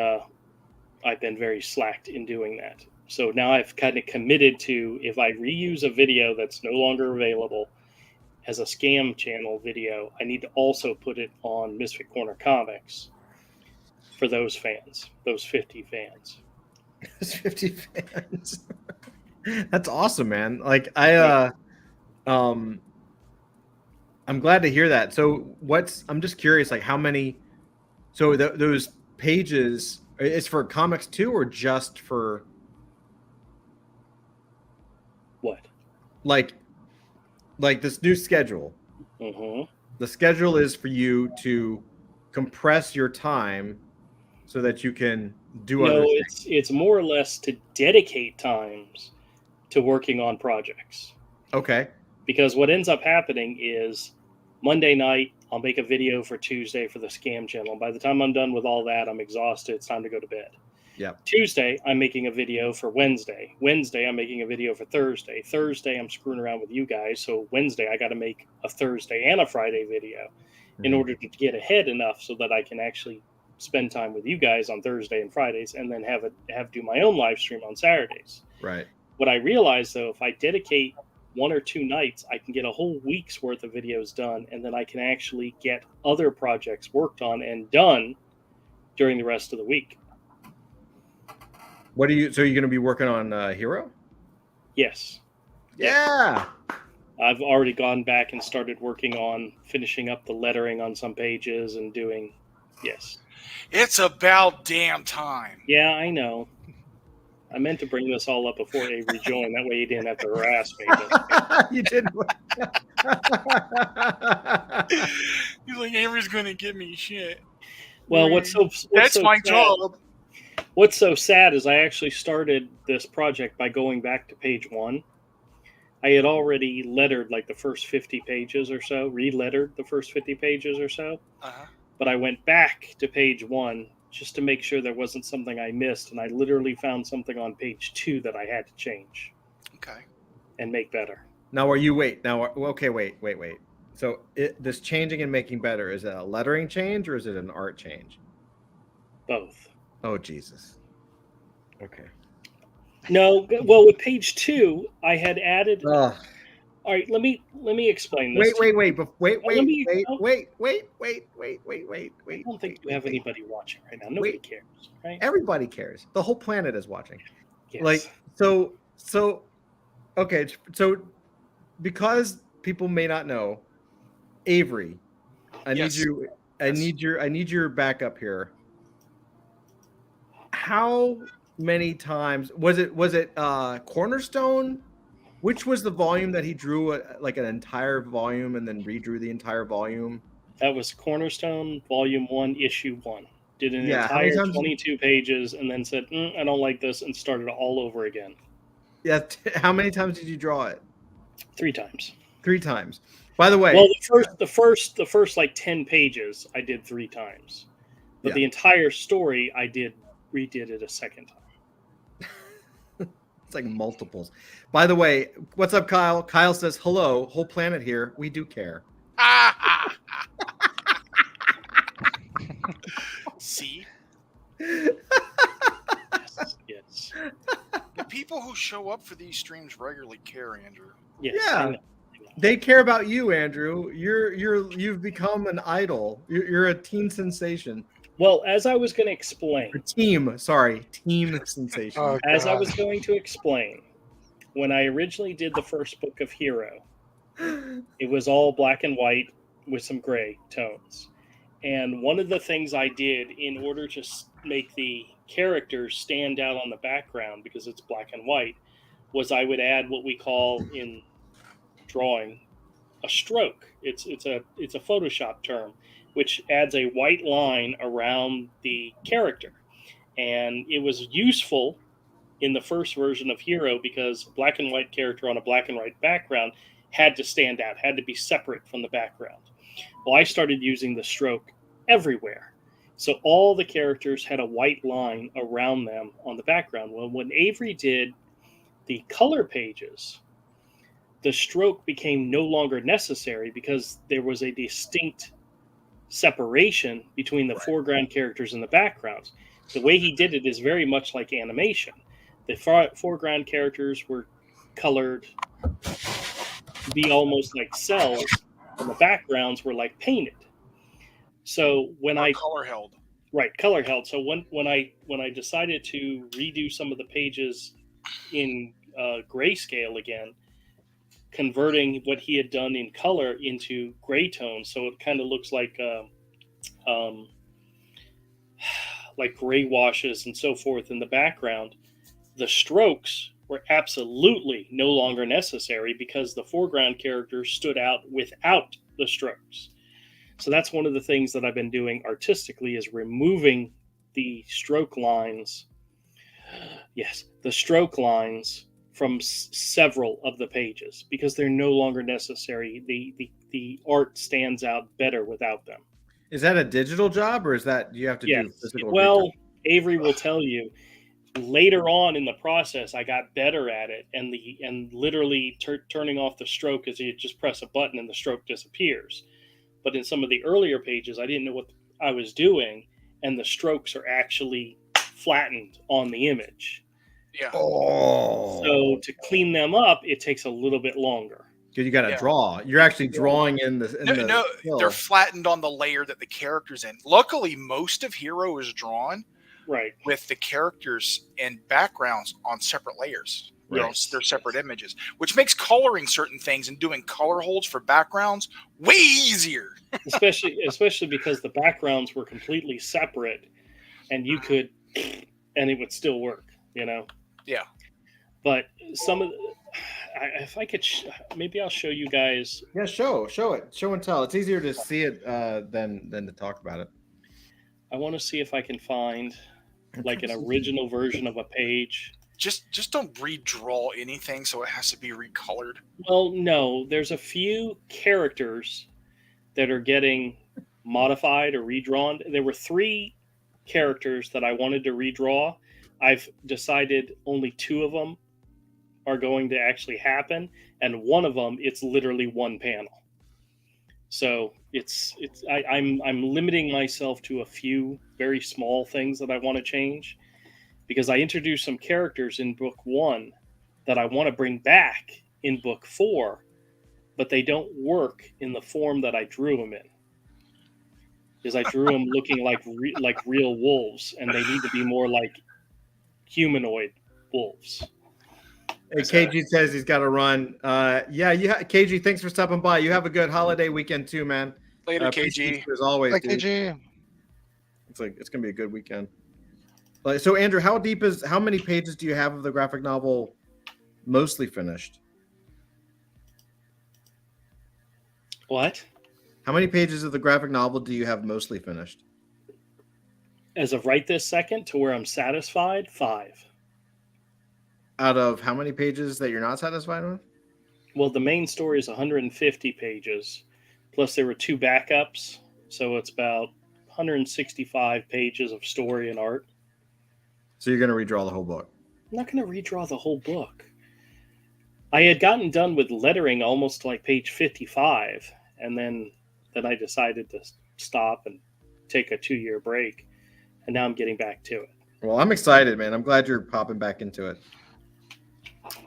I've been very slacked in doing that. So now I've kind of committed to, if I reuse a video that's no longer available as a scam channel video, I need to also put it on Misfit Corner Comics for those fans, those 50 fans. There's 50 fans. That's awesome, man. Like I'm glad to hear that. So I'm just curious, like how many, so those pages is for comics too, or just for What? Like this new schedule? Mm-hmm. The schedule is for you to compress your time so that you can do other things. It's more or less to dedicate times to working on projects. Okay. Because what ends up happening is Monday night, I'll make a video for Tuesday for the scam channel. By the time I'm done with all that, I'm exhausted. It's time to go to bed. Yeah. Tuesday, I'm making a video for Wednesday. Wednesday, I'm making a video for Thursday. Thursday, I'm screwing around with you guys. So Wednesday, I got to make a Thursday and a Friday video in order to get ahead enough so that I can actually spend time with you guys on Thursday and Fridays, and then have do my own live stream on Saturdays. Right. What I realized, though, if I dedicate 1 or 2 nights, I can get a whole week's worth of videos done, and then I can actually get other projects worked on and done during the rest of the week. So you're going to be working on Hero? Yes. Yeah. I've already gone back and started working on finishing up the lettering on some pages and doing, yes. It's about damn time. Yeah, I know. I meant to bring this all up before Avery joined. That way you didn't have to harass me. But... You didn't. He's like, Avery's going to give me shit. Well, that's so my sad, job. What's so sad is I actually started this project by going back to page 1. I had already lettered like the first 50 pages or so, re-lettered the first 50 pages or so. Uh-huh. But I went back to page 1 just to make sure there wasn't something I missed, and I literally found something on page 2 that I had to change. Okay. And make better. Now, wait. So this changing and making better, is it a lettering change or is it an art change? Both. Oh, Jesus. Okay. No, well, with page 2, I had added. All right, let me explain this. Wait. I don't think you have wait. anybody watching right now. Nobody cares, right? Everybody cares. The whole planet is watching. Yes. Like, so So, okay, so because people may not know, Avery, I need Yes. you. I Yes. need your backup here. How many times was it? Was it Cornerstone? Which was the volume that he drew like an entire volume and then redrew the entire volume? That was Cornerstone, Volume 1, Issue 1. Did an Yeah, how many entire times? 22 pages and then said, I don't like this, and started all over again. Yeah, how many times did you draw it? 3 times. 3 times. By the way, well, the first like 10 pages I did 3 times, but the entire story I redid it a second time. It's like multiples. By the way, what's up, Kyle? Kyle says, hello, whole planet here. We do care. See? Yes. The people who show up for these streams regularly care, Andrew. Yes, Yeah. They care about you, Andrew. You've become an idol. You're a teen sensation. Well, as I was going to explain. Team sensation. Oh, as I God. was going to explain, when I originally did the first book of Hero, it was all black and white with some gray tones. And one of the things I did in order to make the characters stand out on the background, because it's black and white, was I would add what we call in drawing a stroke. It's a Photoshop term, which adds a white line around the character. And it was useful in the first version of Hero because black and white character on a black and white background had to stand out, had to be separate from the background. Well, I started using the stroke everywhere. So all the characters had a white line around them on the background. Well, when Avery did the color pages, the stroke became no longer necessary because there was a distinct separation between the foreground characters and the backgrounds. The way he did it is very much like animation. The foreground characters were colored to be almost like cells, and the backgrounds were like painted. So when color held. Right, color held. So when I decided to redo some of the pages in grayscale again, converting what he had done in color into gray tones, so it kind of looks like gray washes and so forth in the background. The strokes were absolutely no longer necessary because the foreground characters stood out without the strokes. So that's one of the things that I've been doing artistically is removing the stroke lines. Yes, the stroke lines from several of the pages because they're no longer necessary. The art stands out better without them. Is that a digital job or is that you have to do physical? Well, Avery will tell you later on in the process, I got better at it, and literally turning off the stroke is you just press a button and the stroke disappears. But in some of the earlier pages, I didn't know what I was doing, and the strokes are actually flattened on the image. Yeah. Oh. So to clean them up, it takes a little bit longer. Because you got to draw. You're actually drawing in the. No, they're flattened on the layer that the character's in. Luckily, most of Hero is drawn with the characters and backgrounds on separate layers. They're separate images, which makes coloring certain things and doing color holds for backgrounds way easier. especially because the backgrounds were completely separate, and you could, and it would still work. Yeah. But some of if I could, maybe I'll show you guys. Yeah, show it, show and tell. It's easier to see it than to talk about it. I want to see if I can find like an original version of a page. Just don't redraw anything, so it has to be recolored. Well, no, there's a few characters that are getting modified or redrawn. There were 3 characters that I wanted to redraw. I've decided only 2 of them are going to actually happen, and one of them it's literally one panel. So I'm limiting myself to a few very small things that I want to change, because I introduced some characters in book 1 that I want to bring back in book 4, but they don't work in the form that I drew them in. Because I drew them looking like real wolves, and they need to be more like humanoid wolves. Hey, KG says he's got to run. KG, thanks for stopping by. You have a good holiday weekend too, man. Later, Peace KG. Easter as always, Like dude. KG. It's gonna be a good weekend. So Andrew, how many pages do you have of the graphic novel mostly finished? What? How many pages of the graphic novel do you have mostly finished? As of right this second, to where I'm satisfied, 5. Out of how many pages that you're not satisfied with? Well, the main story is 150 pages, plus there were 2 backups, so it's about 165 pages of story and art. So you're gonna redraw the whole book? I'm not going to redraw the whole book. I had gotten done with lettering almost like page 55, and then I decided to stop and take a 2-year break, and now I'm getting back to it. Well, I'm excited, man. I'm glad you're popping back into it.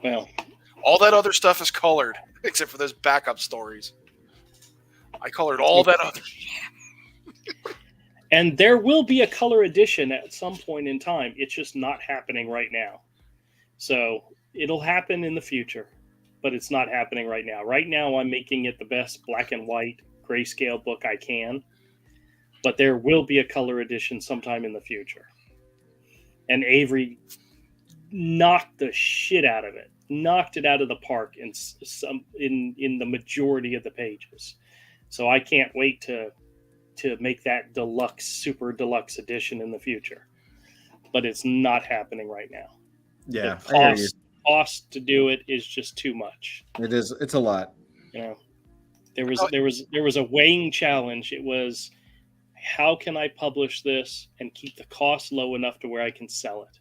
Well, all that other stuff is colored, except for those backup stories. I colored all that other. And there will be a color edition at some point in time. It's just not happening right now. So it'll happen in the future, but it's not happening right now. Right now, I'm making it the best black and white grayscale book I can, but there will be a color edition sometime in the future. And Avery knocked the shit out of it, knocked it out of the park in the majority of the pages. So I can't wait to make that deluxe, super deluxe edition in the future. But it's not happening right now. Yeah, the cost to do it is just too much. It is. It's a lot. You know, there was a weighing challenge. It was, how can I publish this and keep the cost low enough to where I can sell it?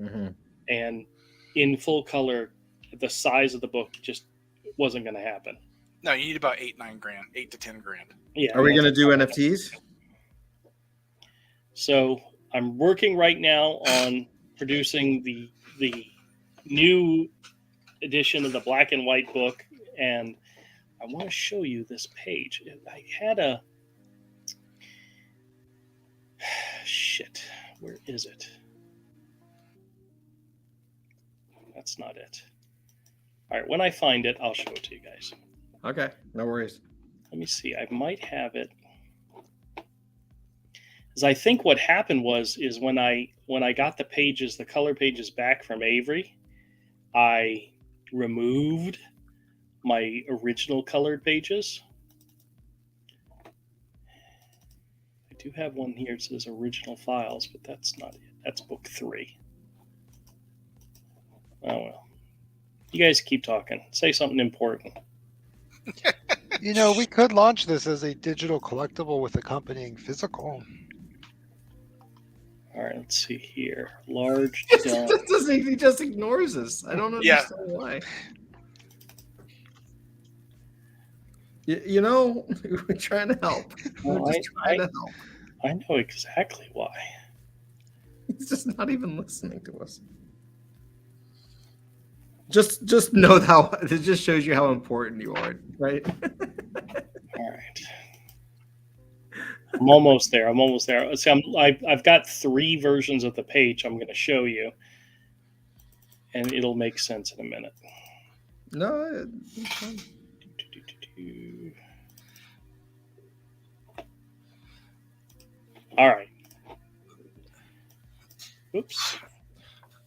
Mm-hmm. And in full color, the size of the book just wasn't going to happen. No, you need about 8-9 grand, 8 to 10 grand. Yeah. Are we going to do NFTs? So I'm working right now on producing the new edition of the black and white book, and I want to show you this page. I had a shit. Where is it? That's not it. All right, when I find it, I'll show it to you guys. Okay, no worries. Let me see. I might have it. Because I think what happened is when I got the pages, the color pages back from Avery, I removed my original colored pages. I do have one here. It says original files, but that's not it. That's book 3. Oh well. You guys keep talking. Say something important. You know, we could launch this as a digital collectible with accompanying physical. All right, let's see here. Large. He just ignores us. I don't understand why. You know, we're trying to help. We're just trying to help. I know exactly why. He's just not even listening to us. Just know how it just shows you how important you are, right? All right. I'm almost there. See, I've got 3 versions of the page I'm going to show you, and it'll make sense in a minute. No. All right. Oops.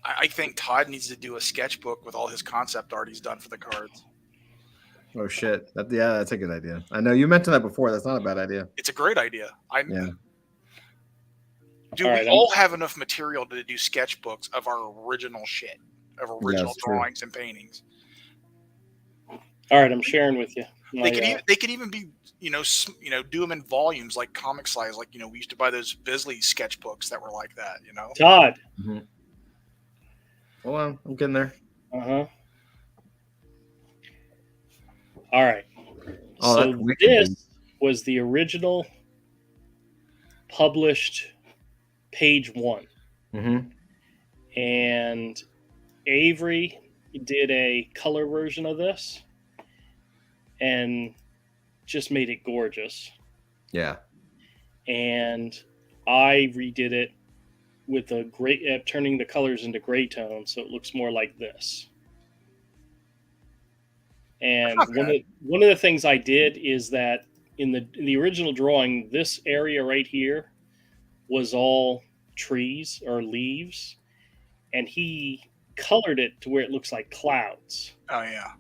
I think Todd needs to do a sketchbook with all his concept art he's done for the cards. Oh shit! That's a good idea. I know you mentioned that before. That's not a bad idea. It's a great idea. Do all we right, all have enough material to do sketchbooks of our original shit, of original drawings and paintings? All right, I'm sharing with you. They could even be, do them in volumes like comic size, like we used to buy those Bisley sketchbooks that were like that. Todd. Mm-hmm. Hold on, I'm getting there. Uh-huh. All right. Oh, so this was the original published page 1. Mm-hmm. And Avery did a color version of this and just made it gorgeous. Yeah. And I redid it with turning the colors into gray tones, so it looks more like this. And Okay. one of the things I did is that in the original drawing, this area right here was all trees or leaves, and he colored it to where it looks like clouds. Oh yeah.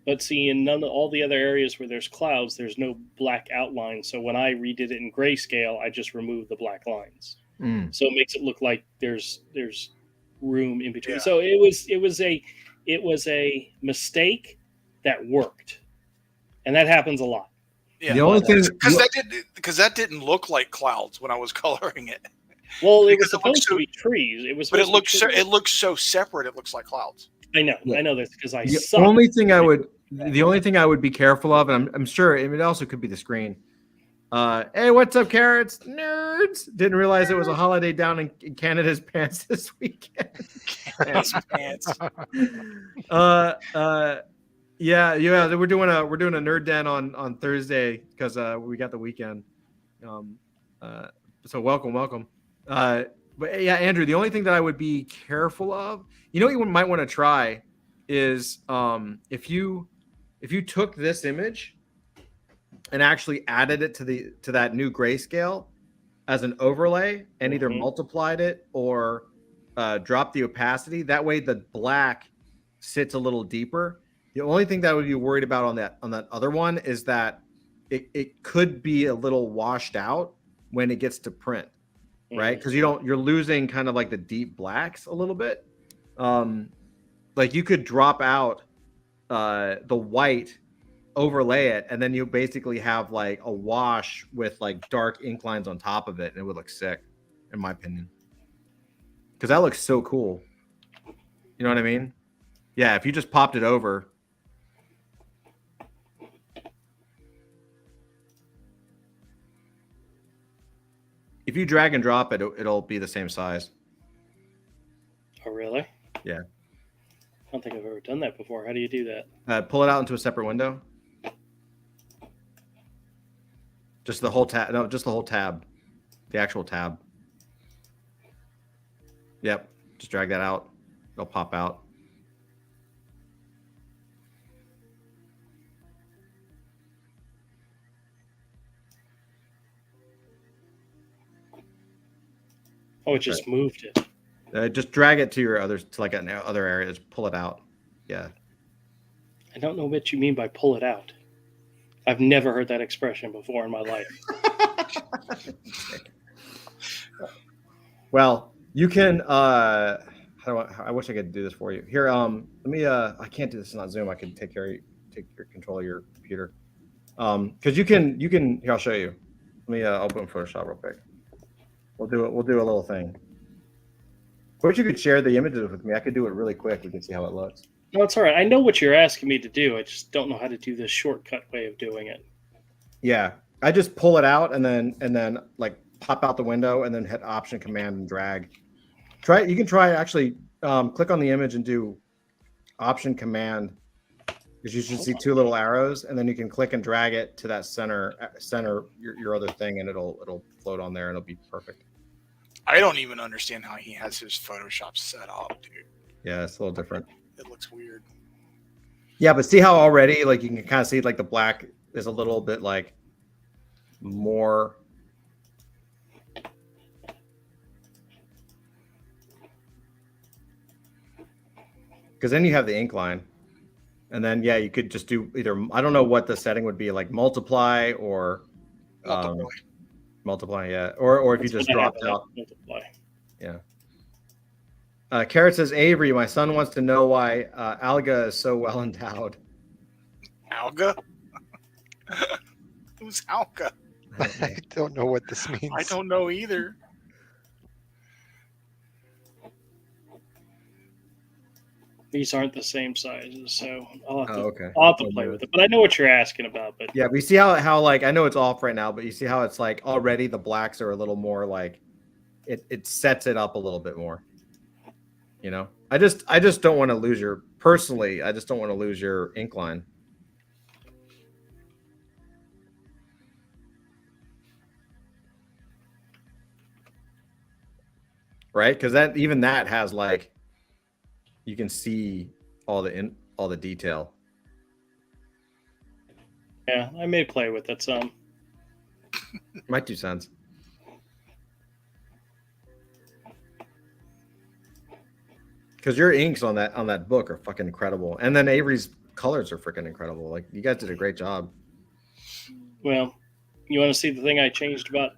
But see, in none of all the other areas where there's clouds, there's no black outline. So when I redid it in grayscale, I just removed the black lines. So it makes it look like there's room in between. Yeah. So it was a mistake that worked, and that happens a lot. Yeah. The only thing, Because that didn't look like clouds when I was coloring it. Well, it was Because it looks supposed to be trees. It was, But supposed to be trees. it looks so separate. It looks like clouds. I know, Yeah. I know this because I the suck. only thing I would be careful of, and I'm sure it also could be the screen. Hey, what's up, carrots? Nerds! Didn't realize it was a holiday down in Canada's pants this weekend. Pants. Yeah. We're doing a nerd den on Thursday because we got the weekend. So welcome. But yeah, Andrew, the only thing that I would be careful of, what you might want to try is if you took this image and actually added it to that new grayscale as an overlay and either multiplied it or dropped the opacity, that way the black sits a little deeper. The only thing that I would be worried about on that other one is that it could be a little washed out when it gets to print, right? Because you're losing kind of like the deep blacks a little bit. Like you could drop out the white, overlay it, and then you basically have like a wash with like dark ink lines on top of it, and it would look sick, in my opinion. Because that looks so cool. You know what I mean? Yeah, if you just popped it over. If you drag and drop it, it'll be the same size. Oh, really? Yeah. I don't think I've ever done that before. How do you do that? Pull it out into a separate window. Just the whole tab. No, just the whole tab. The actual tab. Yep. Just drag that out. It'll pop out. Oh, it just moved it. Just drag it to your like an other area. Just pull it out. Yeah. I don't know what you mean by pull it out. I've never heard that expression before in my life. Well, you can. I wish I could do this for you. Here, let me. I can't do this on Zoom. I can take your control of your computer. Because you can. Here, I'll show you. Let me open Photoshop real quick. We'll do a little thing. Wish you could share the images with me. I could do it really quick. We can see how it looks. No, it's all right. I know what you're asking me to do. I just don't know how to do this shortcut way of doing it. Yeah, I just pull it out and then like pop out the window and then hit Option, Command, and drag. You can try actually click on the image and do Option, Command, because you should see two little arrows, and then you can click and drag it to that center your other thing, and it'll float on there and it'll be perfect. I don't even understand how he has his Photoshop set up, dude. Yeah, it's a little different. It looks weird. Yeah, but see how already like you can kind of see like the black is a little bit like more. Because then you have the ink line, and then yeah, you could just do either. I don't know what the setting would be, like multiply or multiply, yeah, or if you just dropped out. Multiply. Yeah. Carrot says, Avery, my son wants to know why Alga is so well endowed. Alga? Who's Alga? I don't know what this means. I don't know either. These aren't the same sizes, so I'll have to play with it. But I know what you're asking about. But yeah, we see how like I know it's off right now, but you see how it's like already the blacks are a little more like it sets it up a little bit more. You know, I just don't want to lose your personally. I just don't want to lose your ink line. Right, because that has like you can see all the detail. Yeah, I may play with it some. My 2 cents. Because your inks on that book are fucking incredible, and then Avery's colors are freaking incredible. Like, you guys did a great job. Well, you want to see the thing I changed about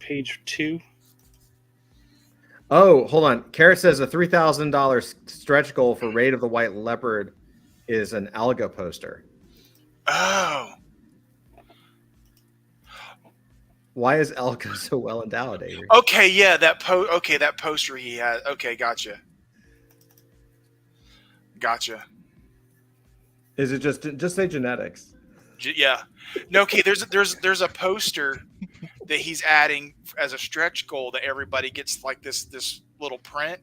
page 2? Oh, hold on. Carrot says a $3,000 stretch goal for Raid of the White Leopard is an Alga poster. Oh, Why is Alga so well endowed, Avery? okay, yeah, that poster he had. Okay, gotcha. Is it just say genetics? Yeah. No, okay. There's a poster that he's adding as a stretch goal that everybody gets like this little print,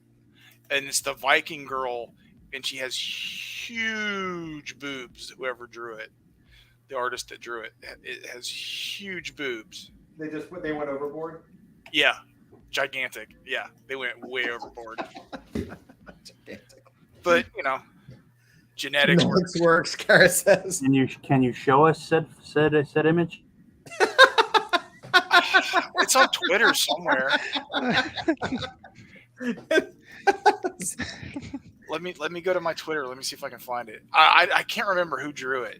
and it's the Viking girl, and she has huge boobs. Whoever drew it, the artist that drew it, it has huge boobs. They went overboard. Yeah, gigantic. Yeah, they went way overboard. Gigantic. But genetics works. Carrot says. Can you show us said image? It's on Twitter somewhere. Let me go to my Twitter. Let me see if I can find it. I can't remember who drew it.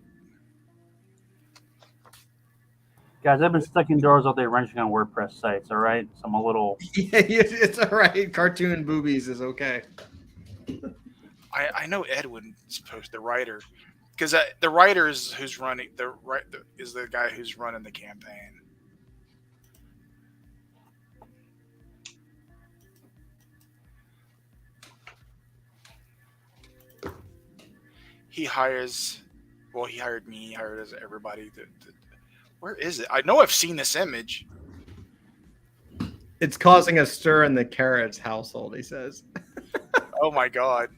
Guys, I've been stuck indoors all day wrenching on WordPress sites, all right? So I'm a little... Yeah, it's all right. Cartoon boobies is okay. I know Edwin's post, the writer, because the writer is who's running is the guy who's running the campaign. He hired me. He hired everybody. Where is it? I know I've seen this image. It's causing a stir in the Carrot's household, he says. Oh my god.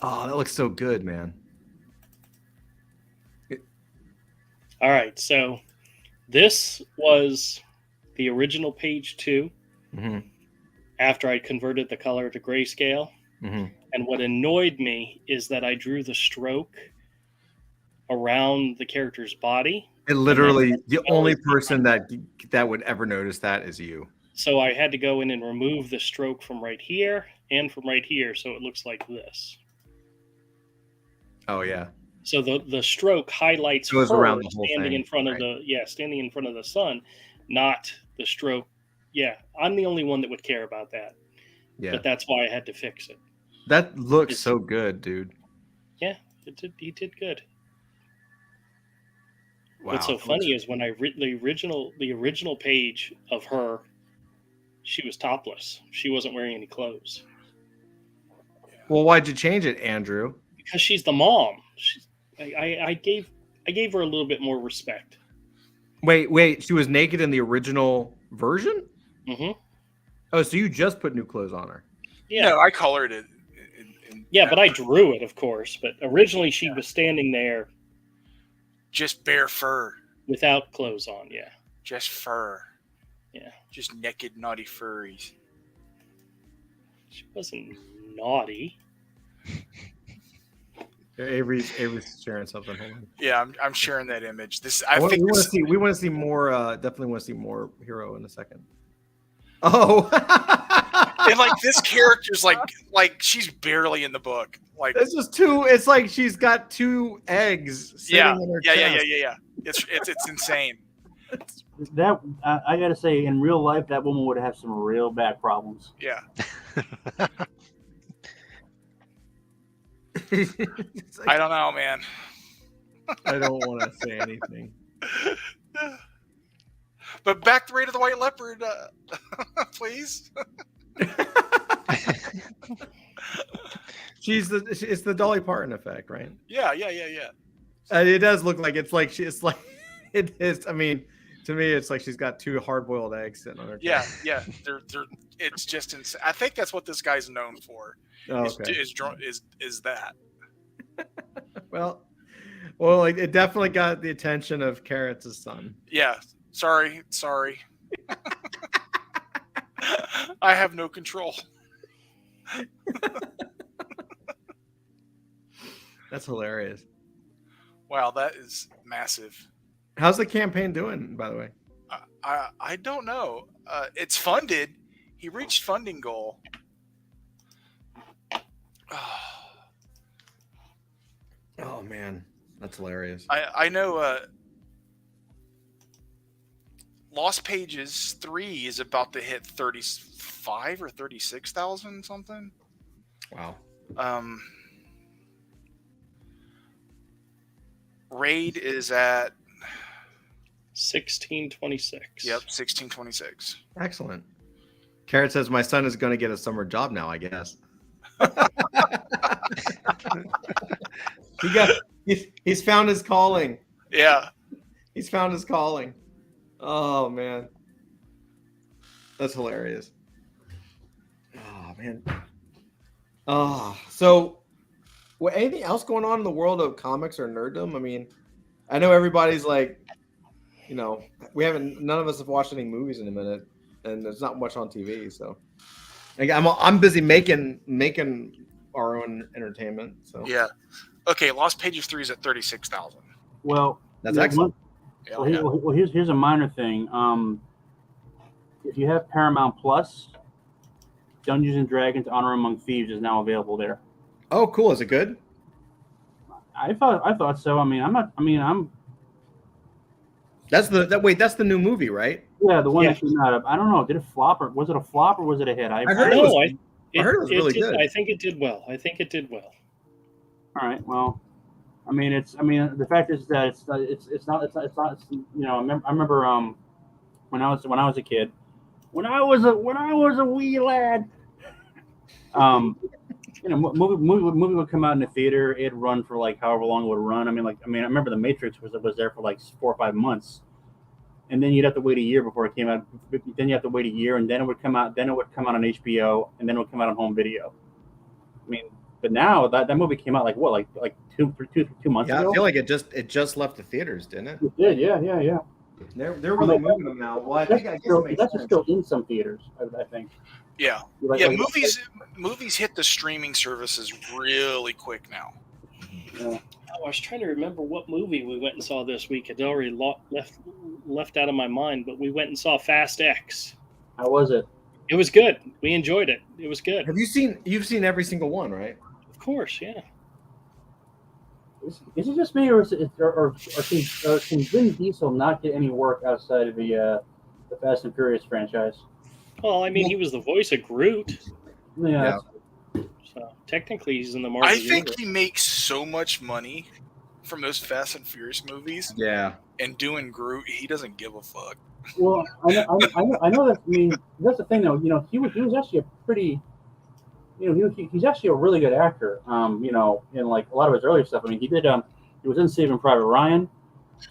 Oh, that looks so good, man. All right, so this was the original page 2 after I converted the color to grayscale. And what annoyed me is that I drew the stroke around the character's body. It literally, the only person that would ever notice that is you. So I had to go in and remove the stroke from right here and from right here, so it looks like this. Oh yeah. So the stroke highlights goes her around the whole standing thing, in front of right. standing in front of the sun, not the stroke. Yeah, I'm the only one that would care about that. Yeah. But that's why I had to fix it. That looks so good, dude. Yeah, he did good. Wow. What's so funny is when I read the original page of her, she was topless. She wasn't wearing any clothes. Well, why'd you change it, Andrew? Because she's the mom. I gave her a little bit more respect. Wait. She was naked in the original version? Mm-hmm. Oh, so you just put new clothes on her? Yeah. No, I colored it. Yeah, but I drew it, of course. But originally she was standing there. Just bare fur. Without clothes on, yeah. Just fur. Yeah. Just naked, naughty furries. She wasn't naughty. Avery's sharing something. Hold on. Yeah, I'm sharing that image. We want to see more. Definitely want to see more Hero in a second. Oh, and like this character's like she's barely in the book. Like this is two. It's like she's got 2 eggs. Yeah, in her yeah. chest. It's insane. That I gotta say, in real life, that woman would have some real back problems. Yeah. I don't know, man. I don't want to say anything. But back to Raid of the White Leopard, please. It's the Dolly Parton effect, right? Yeah. It does look like it's like it is. I mean, to me, it's like she's got 2 hard-boiled eggs sitting on her chest. Yeah. They're it's just insane. I think that's what this guy's known for. Oh, okay. Is that? Well, it definitely got the attention of Carrot's son. Yeah. Sorry. I have no control. That's hilarious. Wow, that is massive. How's the campaign doing, by the way? I don't know. It's funded. He reached funding goal. Oh man, that's hilarious. I know. Lost Pages 3 is about to hit 35 or 36,000 something. Wow. Raid is at 1626. Yep, 1626. Excellent. Carrot says my son is going to get a summer job now, I guess. He's found his calling. Yeah. He's found his calling. Oh man. That's hilarious. Oh man. Oh, so anything else going on in the world of comics or nerddom? I mean, I know everybody's like, you know, none of us have watched any movies in a minute, and there's not much on TV. So, like, I'm busy making our own entertainment. So Yeah. Okay, Lost Pages 3 is at 36,000. Well, that's excellent. Well, here's a minor thing. If you have Paramount Plus, Dungeons and Dragons: Honor Among Thieves is now available there. Oh, cool! Is it good? I thought so. I mean, I'm. That's the new movie, right? Yeah, the one that came out. I don't know. Did it flop, or was it a flop, or was it a hit? I heard it was really good. good. I think it did well. All right. Well, the fact is that it's not. You know, I remember when I was a kid, when I was a wee lad. You know, movie would come out in the theater. It'd run for like however long it would run. I remember The Matrix was there for like 4 or 5 months, and then you'd have to wait a year before it came out. Then you have to wait a year, and then it would come out. Then it would come out on HBO, and then it would come out on home video. I mean, but now that movie came out like 2 months ago. I feel like it just left the theaters, didn't it? It did, yeah. They're really moving them now. Well, I guess that's still in some theaters, I think. Yeah. Movies hit the streaming services really quick now. Yeah. Oh, I was trying to remember what movie we went and saw this week. It's already left out of my mind, but we went and saw Fast X. How was it? It was good. We enjoyed it. It was good. You've seen every single one, right? Of course, yeah. Is it just me, or can Vin Diesel not get any work outside of the Fast and Furious franchise? Well, I mean, he was the voice of Groot. Yeah. So technically, he's in the Marvel I think universe. he makes so much money from those Fast and Furious movies. Yeah. And doing Groot, he doesn't give a fuck. Well, I know that. I mean, that's the thing, though. You know, he was actually a pretty. You know, he's actually a really good actor. You know, in like a lot of his earlier stuff. I mean, he did. He was in Saving Private Ryan.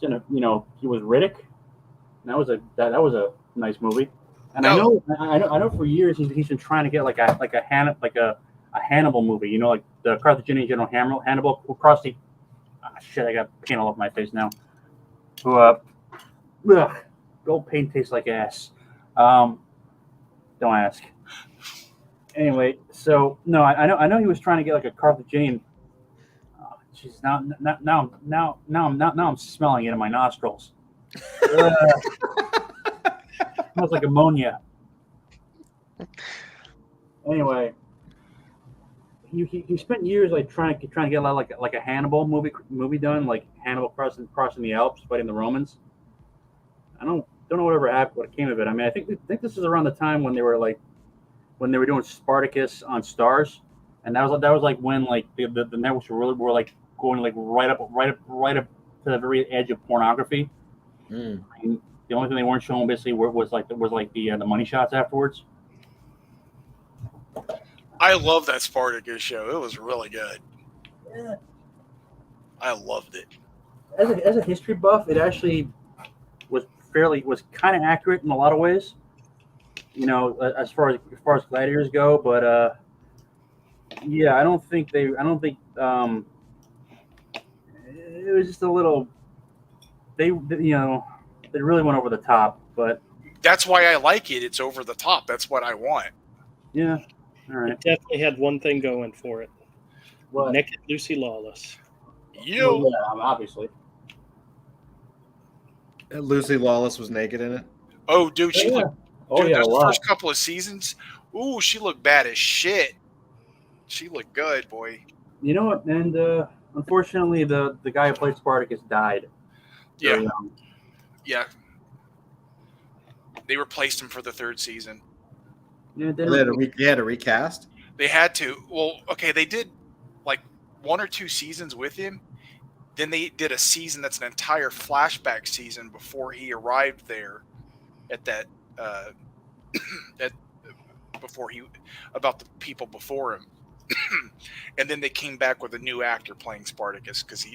He was Riddick. And that was a nice movie. And No. I know for years he's been trying to get like a Hannibal movie. You know, like the Carthaginian General Hannibal who crossed the. Shit! I got paint all over my face now. Gold paint tastes like ass. Don't ask. Anyway, so no, I know he was trying to get like a Carthaginian. Jeez, now I'm smelling it in my nostrils. Smells like ammonia. Anyway, he spent years like trying to get a lot like a Hannibal movie done, like Hannibal crossing the Alps fighting the Romans. I don't know whatever happened, what came of it. I mean, I think this is around the time when they were doing Spartacus on Stars, and that was like when like the networks were like going like right up to the very edge of pornography. Mm. I mean, the only thing they weren't showing basically was the money shots afterwards. I love that Spartacus show. It was really good. Yeah. I loved it. As a history buff, it actually was kind of accurate in a lot of ways. You know, as far as gladiators go, but yeah, I don't think it was just a little. They really went over the top, but That's why I like it. It's over the top. That's what I want. Yeah. All right. It definitely had one thing going for it. What? Naked Lucy Lawless. You. Well, yeah, obviously. Lucy Lawless was naked in it. Oh, dude, she Yeah. looked. Oh Dude, yeah, a those lot. first couple of seasons. Ooh, she looked bad as shit. She looked good, boy. You know what? And unfortunately, the guy who played Spartacus died. Yeah, Very young. yeah. They replaced him for the third season. Yeah, They had a recast. They had to. Well, okay, they did like 1 or 2 seasons with him. Then they did a season that's an entire flashback season before he arrived there at that at before he about the people before him. And then they came back with a new actor playing Spartacus because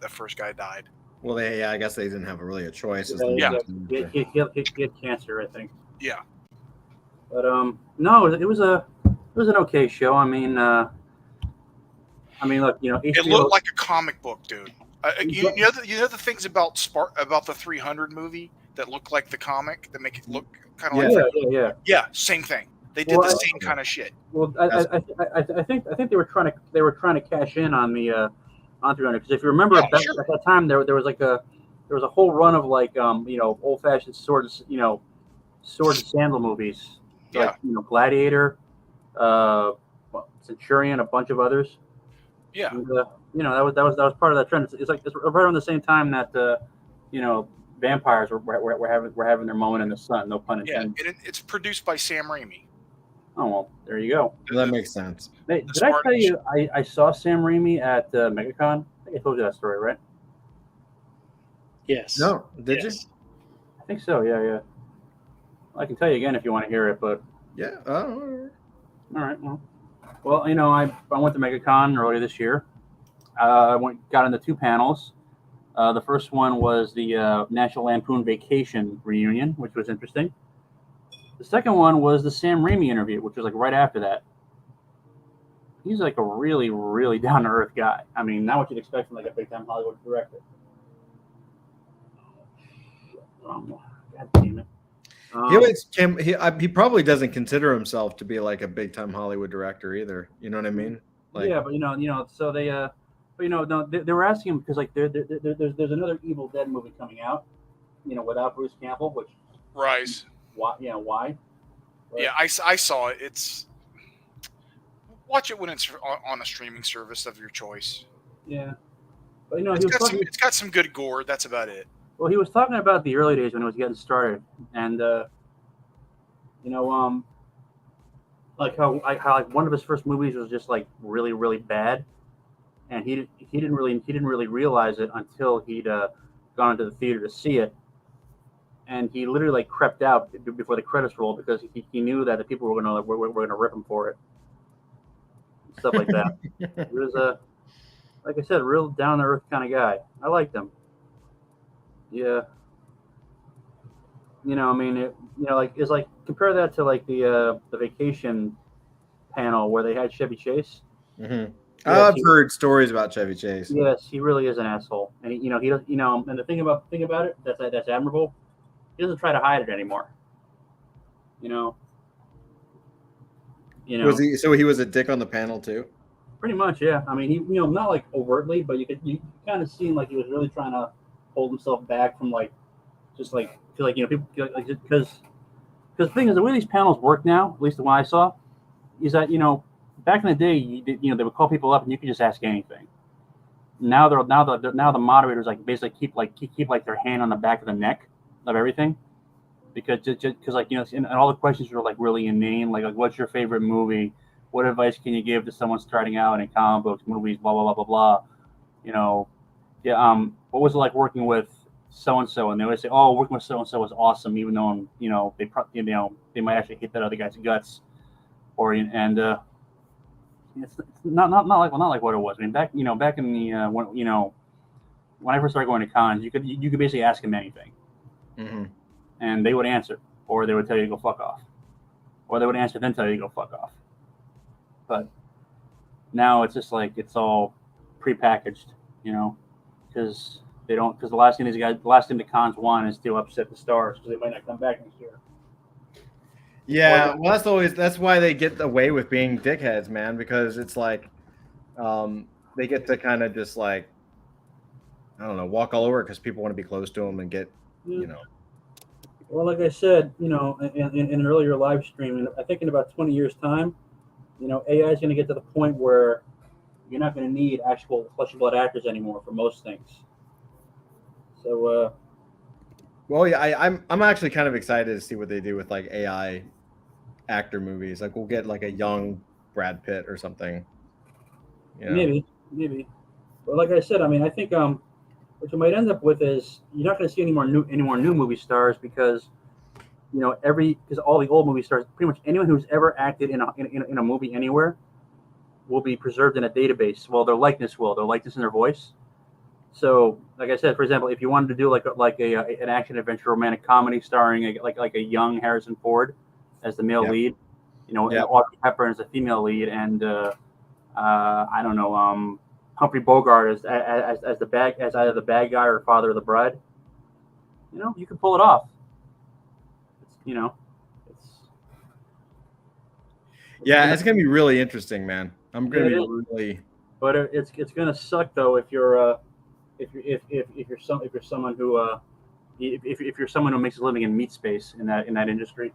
the first guy died. Well, I guess they didn't have really a choice. Yeah. He had cancer, I think. Yeah. But no, it was an okay show. I mean, look, you know, It HBO, looked like a comic book, dude. You know the things about the 300 movie that look like the comic that make it look kind of like yeah. same thing. They did Well, the same kind of shit. Well, I think they were trying to cash in on the on 300 because if you remember Yeah, at that, sure. at that time there was a whole run of like old fashioned sword and sandal movies like Gladiator, Centurion, a bunch of others. Yeah. And, that was part of that trend. It's right around the same time that vampires were having their moment in the sun. No pun Yeah, intended. and it's produced by Sam Raimi. Oh well, there you go. That makes sense. Hey, did I tell you I saw Sam Raimi at MegaCon? I think I told you that story, right? Yes. No, did you? I think so. Yeah. I can tell you again if you want to hear it, but Yeah. Oh. all right. Well, I went to MegaCon earlier this year. I got into 2 panels. The first one was the National Lampoon Vacation reunion, which was interesting. The second one was the Sam Raimi interview, which was like right after that. He's like a really, really down to earth guy. I mean, not what you'd expect from like a big time Hollywood director. God damn it. He probably doesn't consider himself to be like a big time Hollywood director either. You know what I mean? Like, yeah, but so they no, they were asking him because like there's another Evil Dead movie coming out, without Bruce Campbell, which Rise. why? Yeah, why? But, Yeah, I saw it. Watch it when it's on a streaming service of your choice. Yeah, but it's got some good gore. That's about it. Well, he was talking about the early days when it was getting started, and like how like one of his first movies was just like really, really bad, and he didn't really realize it until he'd gone into the theater to see it, and he literally like crept out before the credits rolled because he knew that the people were gonna rip him for it, stuff like that. He was like I said, a real down to earth kind of guy. I liked him. Yeah. It's like compare that to like the Vacation panel where they had Chevy Chase. Mm-hmm. Yes, I've heard stories about Chevy Chase. Yes, he really is an asshole, and he does. And the thing about it that's admirable, he doesn't try to hide it anymore. Was he? So he was a dick on the panel too. Pretty much, yeah. I mean, he not like overtly, but you kind of seem like he was really trying to hold himself back from like just like people like because the thing is the way these panels work now, at least the one I saw, is that back in the day they would call people up and you could just ask anything. Now the moderators like basically keep like their hand on the back of the neck of everything because and all the questions are like really inane like what's your favorite movie, what advice can you give to someone starting out in comic books, movies, blah blah blah blah blah. What was it like working with so and so? And they always say, "Oh, working with so and so was awesome," even though they might actually hit that other guy's guts, it's not like what it was. I mean, back in the when I first started going to cons, you could basically ask them anything, mm-hmm. and they would answer, or they would tell you to go fuck off, or they would answer then tell you to go fuck off. But now it's just like it's all prepackaged, because the last thing the cons want is to upset the stars because they might not come back next year. Yeah, well, that's why they get away with being dickheads, man, because it's like they get to kind of just like, I don't know, walk all over it because people want to be close to them and get, you know. Well, like I said, in an earlier live stream, I think in about 20 years' time, AI is going to get to the point where you're not going to need actual flesh and blood actors anymore for most things. So, Well, yeah, I'm actually kind of excited to see what they do with like AI actor movies. Like we'll get like a young Brad Pitt or something. You know? maybe. But like I said, I mean, I think what you might end up with is you're not going to see any more new movie stars because because all the old movie stars, pretty much anyone who's ever acted in a movie anywhere will be preserved in a database. Well, their likeness and their voice. So, like I said, for example, if you wanted to do an action adventure romantic comedy starring a young Harrison Ford as the male lead, and Audrey Hepburn as the female lead, and I don't know, Humphrey Bogart as either the bad guy or father of the bride, you can pull it off. It's gonna be really interesting, man. I'm gonna be really. But it's gonna suck though if you're someone who if you're someone who makes a living in meat space in that industry.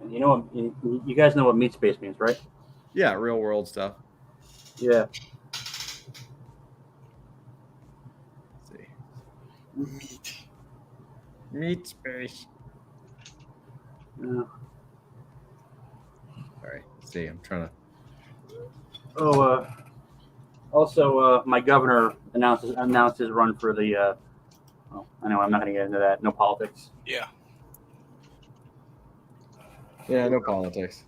And you guys know what meat space means, right? Yeah, real world stuff. Yeah. Let's see. Meat space. Yeah. All right. See, I'm trying to. Oh, also, my governor announced his run for the. Anyway, I'm not going to get into that. No politics. Yeah. Yeah, no politics.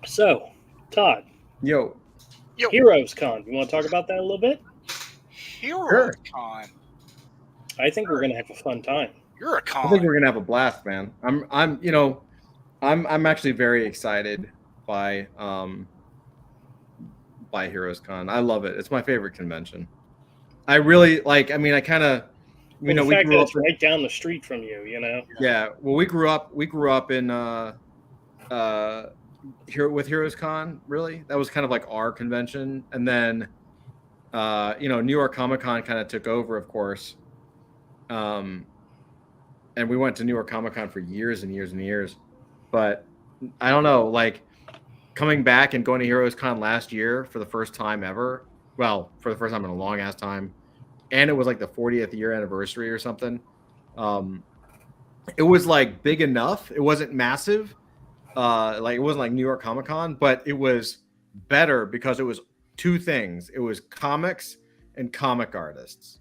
So, Todd. Yo. Heroes Con. You want to talk about that a little bit? Heroes Con. I think we're going to have a fun time. You're a con. I think we're gonna have a blast, man. I'm actually very excited by Heroes Con. I love it. It's my favorite convention. I really like. I mean, I kind of, the fact that it's right down the street from you. Yeah. Well, we grew up in here with Heroes Con. Really, that was kind of like our convention, and then New York Comic Con kind of took over, of course. And we went to New York Comic Con for years and years and years. But I don't know, like coming back and going to Heroes Con last year for the first time ever. Well, for the first time in a long ass time. And it was like the 40th year anniversary or something. It was like big enough. It wasn't massive. Like it wasn't like New York Comic Con, but it was better because it was two things. It was comics and comic artists.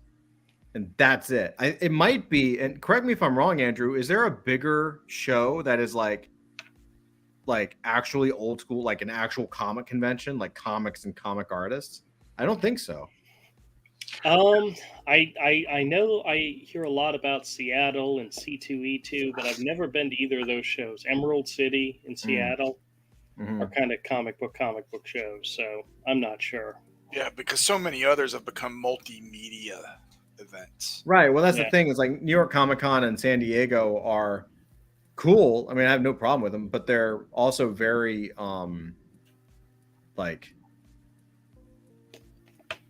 And that's it. It might be, and correct me if I'm wrong, Andrew, is there a bigger show that is like actually old school, like an actual comic convention, like comics and comic artists? I don't think so. I know I hear a lot about Seattle and C2E2, but I've never been to either of those shows. Emerald City in Seattle are kind of comic book shows, so I'm not sure. Yeah, because so many others have become multimedia events. Right. Well, that's the thing. Is like New York Comic Con and San Diego are cool. I mean, I have no problem with them, but they're also very like,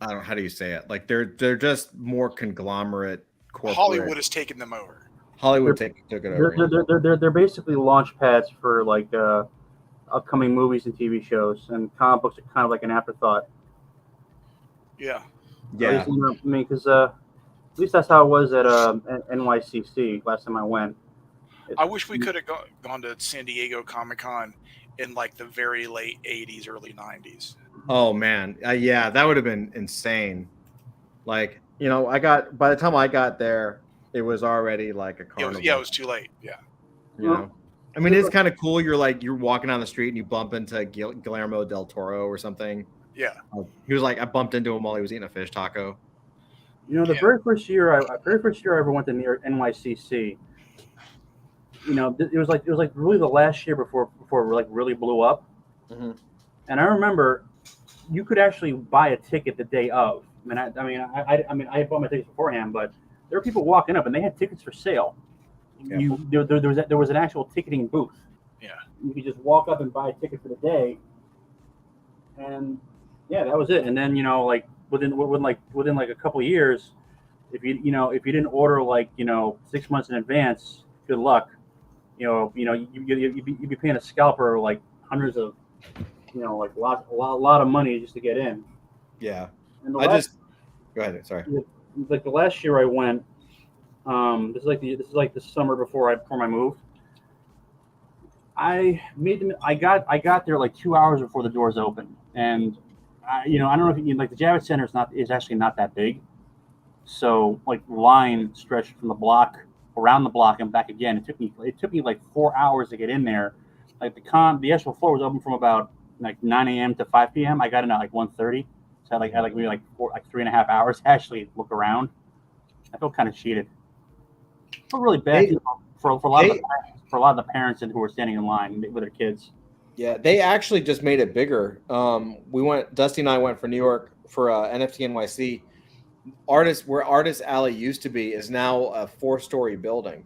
I don't know, how do you say it? Like they're just more conglomerate corporate. Hollywood has taken them over. Hollywood took it over. They're basically launch pads for like upcoming movies and TV shows, and comic books are kind of like an afterthought. Yeah. Yeah. I mean, because at least that's how it was at NYCC last time I went. I wish we could have gone to San Diego Comic Con in like the very late 80s, early 90s. Oh man, yeah, that would have been insane. Like, by the time I got there, it was already like a carnival. It was too late. Yeah. I mean, it's kind of cool. You're walking down the street and you bump into Guillermo del Toro or something. Yeah. He was like, I bumped into him while he was eating a fish taco. The very first year I ever went to near NYCC. It was like really the last year before it like really blew up. Mm-hmm. And I remember you could actually buy a ticket the day of. I bought my tickets beforehand, but there were people walking up and they had tickets for sale. Yeah. There was an actual ticketing booth. Yeah. You could just walk up and buy a ticket for the day, and yeah, that was it. And then like within a couple of years, if you didn't order 6 months in advance, good luck. You'd be paying a scalper like hundreds of a lot of money just to get in. Yeah. And Go ahead. Sorry. Like the last year I went. This is like the summer before my move. I got there like 2 hours before the doors opened, and I don't know if like the Javits Center is actually not that big, so like the line stretched from the block around the block and back again. It took me like 4 hours to get in there. Like the actual floor was open from about like 9 a.m. to 5 p.m. I got in at like 1:30, so I had maybe 3.5 hours to actually look around. I felt kind of cheated. I felt really bad for a lot of the parents who were standing in line with their kids. Yeah, they actually just made it bigger. Dusty and I went for New York for NFT NYC. Where Artist Alley used to be is now a 4-story building.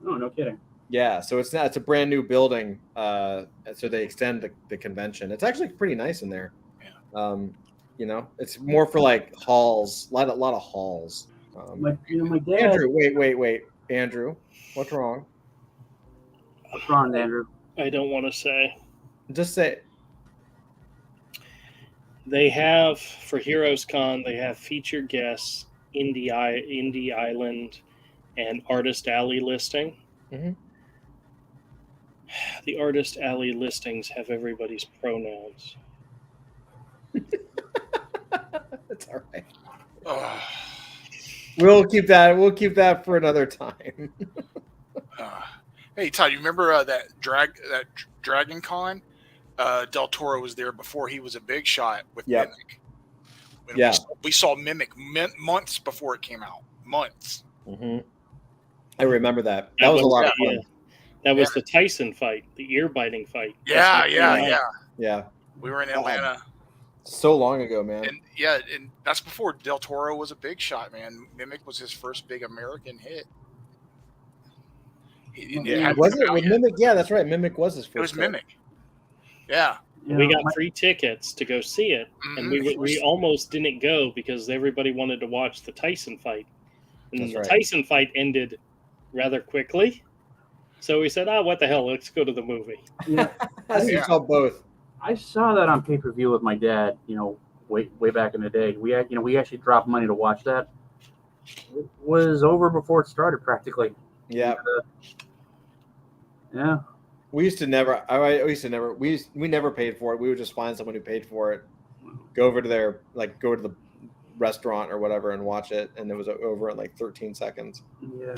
Oh, no kidding. Yeah, so it's a brand new building. So they extend the convention. It's actually pretty nice in there. Yeah. It's more for like halls, a lot of halls. My dad. Andrew, wait, Andrew, what's wrong? What's wrong, Andrew? I don't want to say. Just say. They have for Heroes Con. They have featured guests, Indie Island, and Artist Alley listing. Mm-hmm. The Artist Alley listings have everybody's pronouns. It's all right. Ugh. We'll keep that for another time. Hey Todd, you remember that Dragon Con? Del Toro was there before he was a big shot with Mimic. Yeah, we saw Mimic months before it came out. Months. Mm-hmm. I remember that. That was a lot of fun. That was the Tyson fight, the ear-biting fight. Yeah. We were in Atlanta. So long ago, man. And that's before Del Toro was a big shot, man. Mimic was his first big American hit. Was it with Mimic? Yeah, that's right. Mimic was his first. It was hit. Mimic. Yeah. We got free tickets to go see it, and we almost didn't go because everybody wanted to watch the Tyson fight. And the Tyson fight ended rather quickly. So we said, what the hell, let's go to the movie. Yeah. You saw both. I saw that on pay-per-view with my dad, way back in the day. We actually dropped money to watch that. It was over before it started practically. Yeah. Yeah. We never paid for it. We would just find someone who paid for it, go to the restaurant or whatever and watch it, and it was over in like 13 seconds. Yeah.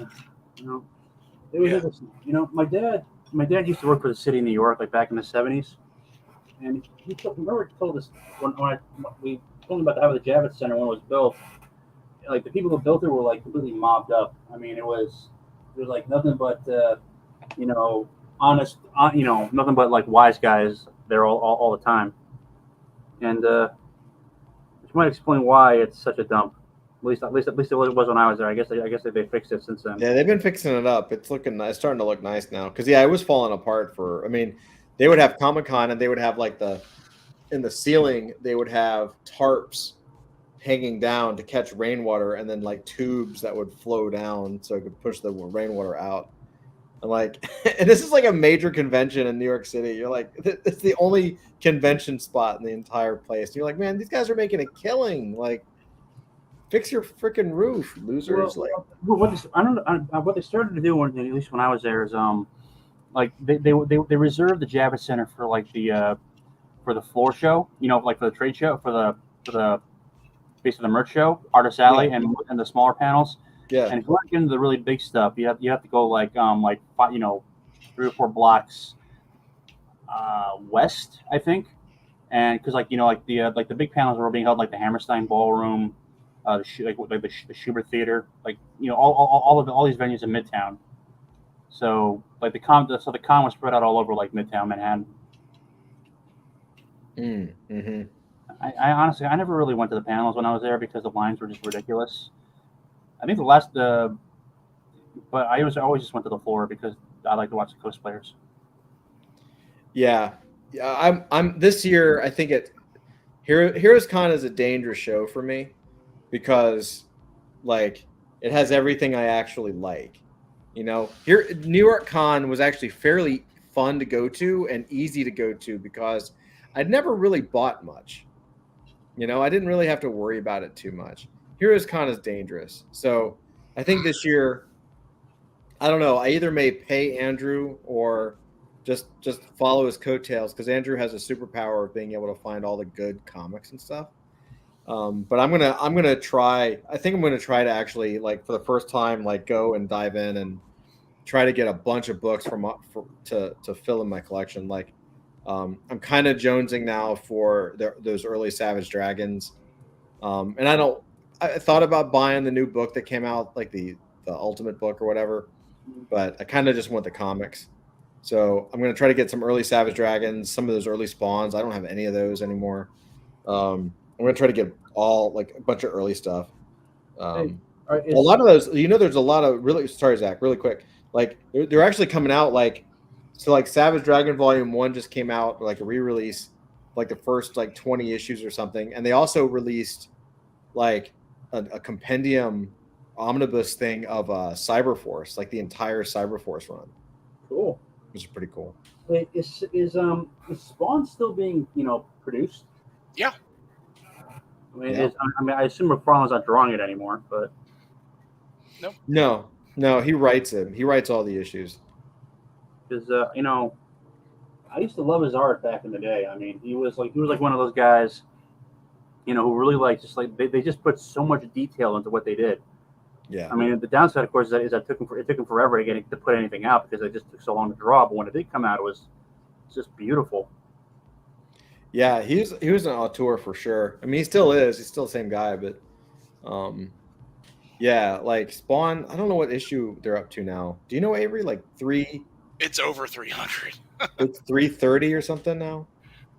It was interesting. My dad used to work for the city of New York, like back in the 70s. And he told us when we told him about how the Javits Center when it was built. Like the people who built it were like completely mobbed up. I mean, it was like nothing but honest, nothing but like wise guys there all the time. And which might explain why it's such a dump. At least it was when I was there. I guess they fixed it since then. Yeah, they've been fixing it up. It's looking nice. It's starting to look nice now. Because it was falling apart they would have Comic-Con and they would have in the ceiling, they would have tarps hanging down to catch rainwater and then like tubes that would flow down so it could push the rainwater out. And and this is like a major convention in New York City. You're like, it's the only convention spot in the entire place. And you're like, man, these guys are making a killing. Like, fix your freaking roof, losers. What they started to do, at least when I was there, is they reserved the Javits Center for for the floor show, for the trade show, for the basically the merch show, Artist Alley, and the smaller panels. Yeah. And if you want to get into the really big stuff, you have to go 3 or 4 blocks west, I think. And because the big panels were being held like the Hammerstein Ballroom, the Schubert Theater, all these venues in Midtown. So the con was spread out all over Midtown Manhattan. Mm-hmm. I honestly, I never really went to the panels when I was there because the lines were just ridiculous. I think the last, but I always just went to the floor because I like to watch the cosplayers. Yeah, I'm this year. I think Heroes Con is a dangerous show for me because like it has everything I actually like. Here New York Con was actually fairly fun to go to and easy to go to because I'd never really bought much. I didn't really have to worry about it too much. Heroes Con is dangerous. So I think this year, I don't know, I either may pay Andrew or just follow his coattails because Andrew has a superpower of being able to find all the good comics and stuff. But I'm gonna try. I think I'm gonna try to actually like for the first time like go and dive in and try to get a bunch of books to fill in my collection. Like I'm kind of jonesing now for those early Savage Dragons, and I thought about buying the new book that came out, like the Ultimate book or whatever, but I kind of just want the comics. So I'm gonna try to get some early Savage Dragons, some of those early Spawns. I don't have any of those anymore. I'm gonna try to get all like a bunch of early stuff. A lot of those, there's a lot of really. Sorry, Zach, really quick. Like they're actually coming out like so. Like Savage Dragon Volume 1 just came out, like a re-release, like the first like 20 issues or something, and they also released like a compendium omnibus thing of Cyberforce, like the entire Cyberforce run. Cool. Which is pretty cool. Wait, is Spawn still being produced? Yeah. I mean, I assume McFarlane's not drawing it anymore, but no, he writes it. He writes all the issues. Because I used to love his art back in the day. I mean, he was like one of those guys, who really like just like they just put so much detail into what they did. Yeah. I mean, the downside, of course, is that it took him forever to put anything out because it just took so long to draw. But when it did come out, it was just beautiful. Yeah, he was an auteur for sure. I mean, he still is. He's still the same guy, but yeah, like Spawn. I don't know what issue they're up to now. Do you know, Avery? Like 3? It's over 300. It's 330 or something now.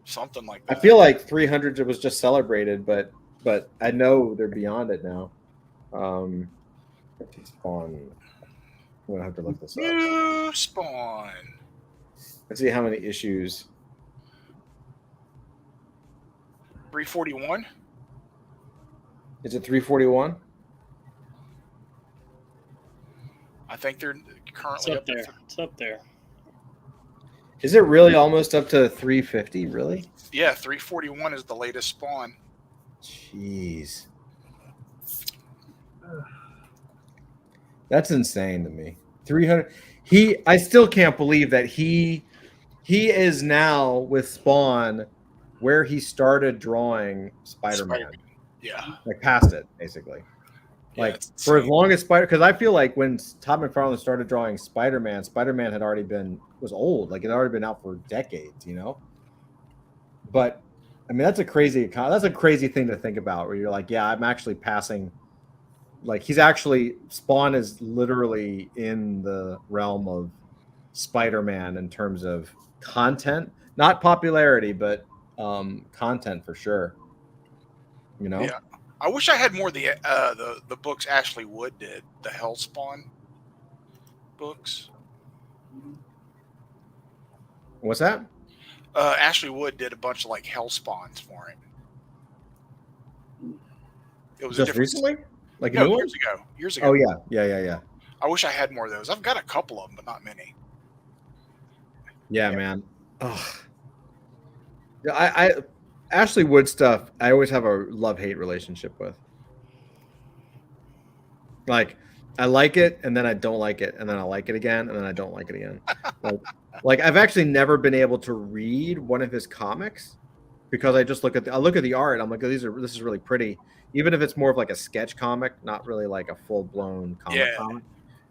Something like that. I feel like 300 was just celebrated, but I know they're beyond it now. Spawn. I'm gonna have to look this up. New Spawn. Let's see how many issues. 341. Is it 341? I think they're currently It's up there. It's up there. Is it really almost up to 350? Really? Yeah, 341 is the latest Spawn. Jeez. That's insane to me. 300. I still can't believe that he is now with Spawn where he started drawing Spider-Man. Yeah. Like past it, basically. Like yeah, for as long as because I feel like when Todd McFarlane started drawing Spider-Man had already was old. Like it had already been out for decades, But I mean, that's a crazy thing to think about where you're like, yeah, I'm actually passing. Like Spawn is literally in the realm of Spider-Man in terms of content, not popularity, but content for sure. Yeah. I wish I had more of the books Ashley Wood did, the Hellspawn books. What's that? Ashley Wood did a bunch of like Hellspawns for it. It was just recently, like no, years ago. Oh yeah. I wish I had more of those. I've got a couple of them, but not many. Yeah, man. Oh, I Ashley Wood stuff, I always have a love-hate relationship with. Like, I like it, and then I don't like it, and then I like it again, and then I don't like it again. Like I've actually never been able to read one of his comics because I just look at the art. I'm like, oh, this is really pretty, even if it's more of like a sketch comic, not really like a full-blown comic.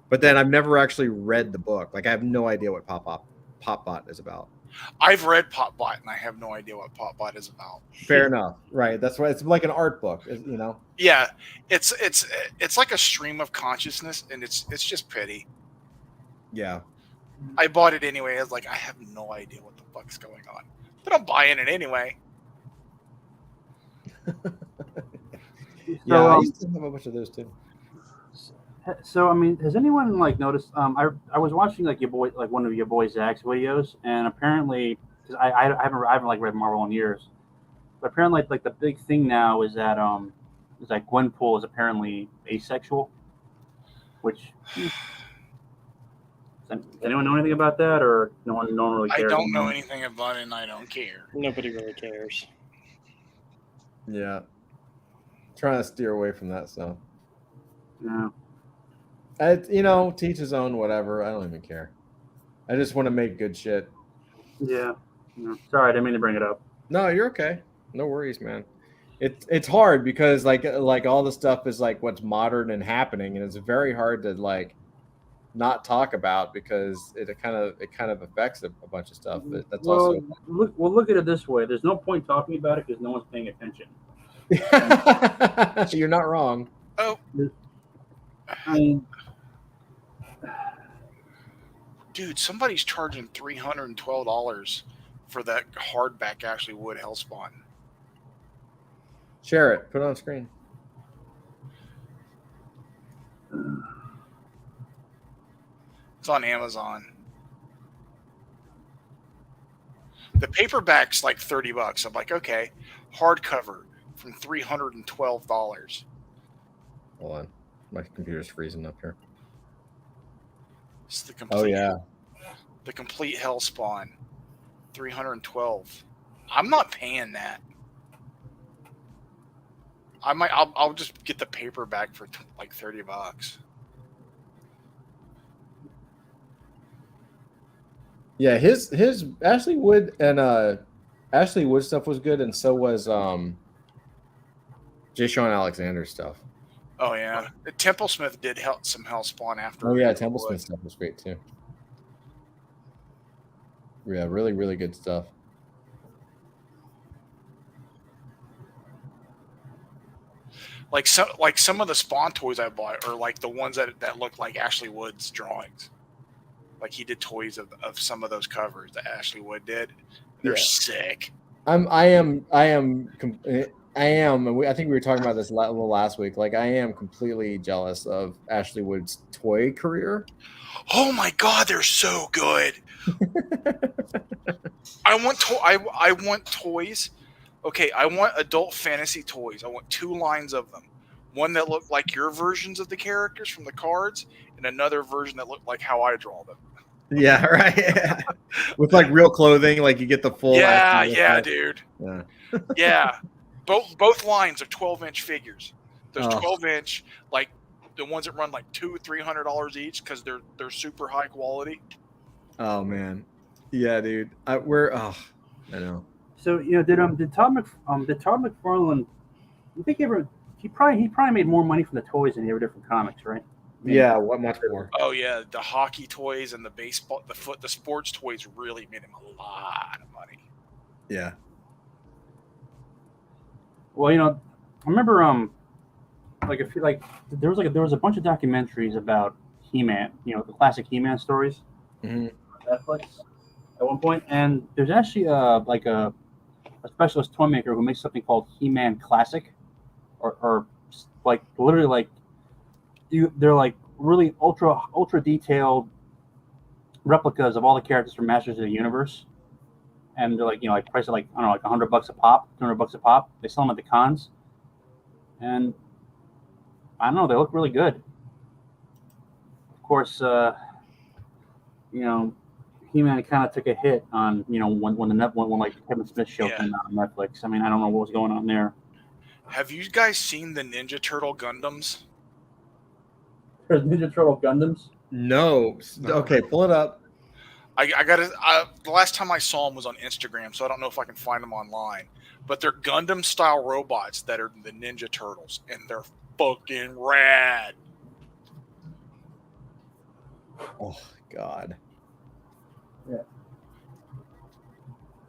But then I've never actually read the book. Like I have no idea what Popbot is about. I've read Popbot, and I have no idea what Popbot is about. Fair enough, right? That's why it's like an art book, Yeah, it's like a stream of consciousness, and it's just pretty. Yeah, I bought it anyway. I was like, I have no idea what the fuck's going on, but I'm buying it anyway. Yeah, I used to have a bunch of those too. So I mean, has anyone like noticed? I was watching like your boy, like one of your boy Zach's videos, and apparently, because I haven't like read Marvel in years, but apparently like the big thing now is that Gwenpool is apparently asexual, which does anyone know anything about that, or no one really cares? I don't know anything about it, and I don't care. Nobody really cares. Yeah, trying to steer away from that stuff. Yeah. Teach his own, whatever. I don't even care. I just want to make good shit. Yeah. Sorry, I didn't mean to bring it up. No, you're okay. No worries, man. It's hard because like all the stuff is like what's modern and happening, and it's very hard to like not talk about because it kind of affects a bunch of stuff. But that's also look at it this way. There's no point talking about it because no one's paying attention. You're not wrong. Oh, I mean, dude, somebody's charging $312 for that hardback Ashley Wood Hellspawn. Share it. Put it on screen. It's on Amazon. The paperback's like $30. I'm like, okay, hardcover from $312. Hold on, my computer's freezing up here. It's the complete. Oh yeah, the complete Hellspawn, $312. I'm not paying that. I'll just get the paperback for like $30. yeah. His Ashley Wood and Ashley Wood stuff was good, and so was J. Sean Alexander's stuff. Oh yeah, Templesmith did some Hellspawn after. Oh yeah, Templesmith stuff was great too. Yeah, really, really good stuff. Like some of the Spawn toys I bought are like the ones that look like Ashley Wood's drawings. Like he did toys of some of those covers that Ashley Wood did. They're sick. I am. And I think we were talking about this a little last week. Like, I am completely jealous of Ashley Wood's toy career. Oh my god, they're so good. I want toys. Okay, I want adult fantasy toys. I want 2 lines of them. One that looked like your versions of the characters from the cards, and another version that looked like how I draw them. Yeah, right. With like real clothing, like you get the full. Yeah, dude. Yeah. Yeah. Both lines are 12-inch figures. Those 12-inch, like the ones that run like $200-$300 each because they're super high quality. Oh man, yeah, dude. I know. So did Todd McFarlane? You think he probably made more money from the toys than he ever did from comics, right? Yeah, what much more? Oh yeah, the hockey toys and the baseball, the sports toys really made him a lot of money. Yeah. Well, I remember there was a bunch of documentaries about He-Man, the classic He-Man stories. Mm-hmm. Netflix at one point, and there's actually a specialist toy maker who makes something called He-Man Classic, or like literally like they're like really ultra detailed replicas of all the characters from Masters of the Universe, and they're like like priced at like I don't know like $100 a pop, $200 a pop. They sell them at the cons, and I don't know, they look really good. Of course, He-Man kind of took a hit on when like Kevin Smith show came out on Netflix. I mean, I don't know what was going on there. Have you guys seen the Ninja Turtle Gundams? There's Ninja Turtle Gundams? No. Okay, pull it up. I got it. The last time I saw them was on Instagram, so I don't know if I can find them online. But they're Gundam style robots that are the Ninja Turtles, and they're fucking rad. Oh God. Yeah.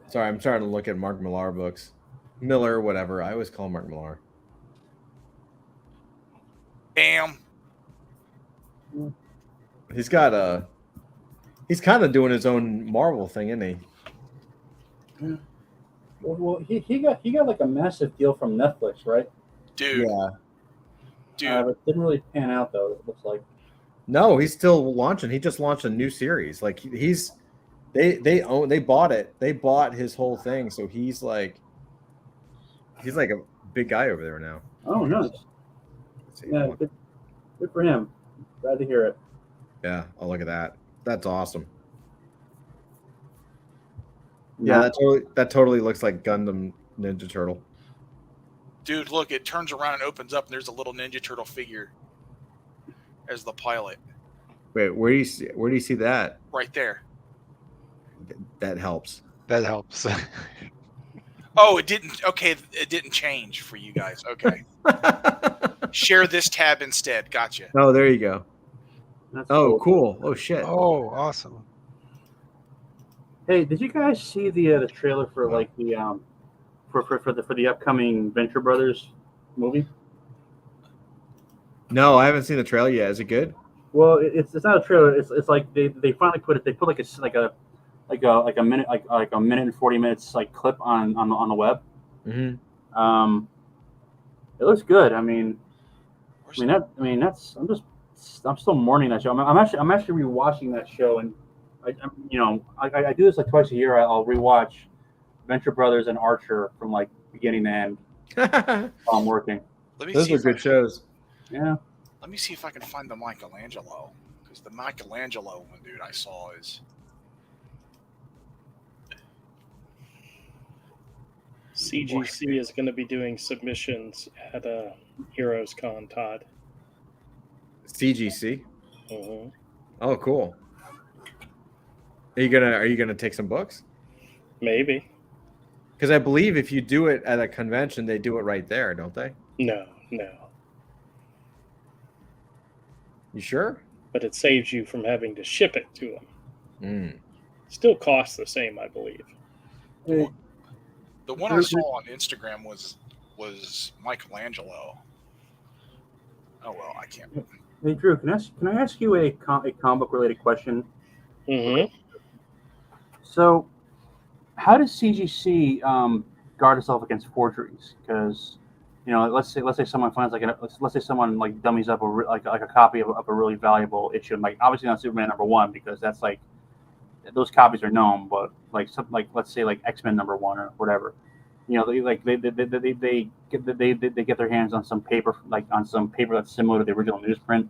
Sorry, I'm trying to look at Mark Millar books. Miller, whatever. I always call him Mark Millar. Damn. He's kind of doing his own Marvel thing, isn't he? Well, he got like a massive deal from Netflix, right? Dude, Yeah. It didn't really pan out though. It looks like. No, he's still launching. He just launched a new series. Like they bought it. They bought his whole thing. So he's like a big guy over there now. Oh, nice. Let's see. Yeah, good for him. Glad to hear it. Yeah. Oh, look at that. That's awesome. Yeah, that totally looks like Gundam Ninja Turtle. dude, look, it turns around and opens up, and there's a little Ninja Turtle figure as the pilot. Wait, where do you see that? Right there. That helps. That helps. Oh, it didn't. Okay, it didn't change for you guys. Okay. Share this tab instead. Gotcha. Oh, there you go. That's cool. Oh shit. Oh, awesome. Hey, did you guys see the trailer for like the for the upcoming Venture Brothers movie? No, I haven't seen the trailer yet. Is it good? Well, it's not a trailer. It's like they finally put it. They put like a minute like a minute and 40 minutes like clip on the web. Mm-hmm. It looks good. I'm still mourning that show. I'm actually rewatching that show, and I do this like twice a year. I'll rewatch Venture Brothers and Archer from like beginning to end while I'm working. Those are good shows. Yeah. Let me see if I can find the Michelangelo, because the Michelangelo one, dude, I saw is. CGC is going to be doing submissions at Heroes Con, Todd. CGC. Mm-hmm. Oh, cool. Are you gonna take some books? Maybe. Because I believe if you do it at a convention, they do it right there, don't they? No. You sure? But it saves you from having to ship it to them. Mm. Still costs the same, I believe. The one I saw on Instagram was Michelangelo. Oh well, I can't. Hey Drew, can I ask you a comic book related question? Mm-hmm. So, how does CGC guard itself against forgeries? Because let's say someone finds let's say someone like dummies up a copy of a really valuable issue, like obviously not Superman #1 because that's like those copies are known, but like let's say like X-Men #1 or whatever. They get their hands on some paper that's similar to the original newsprint.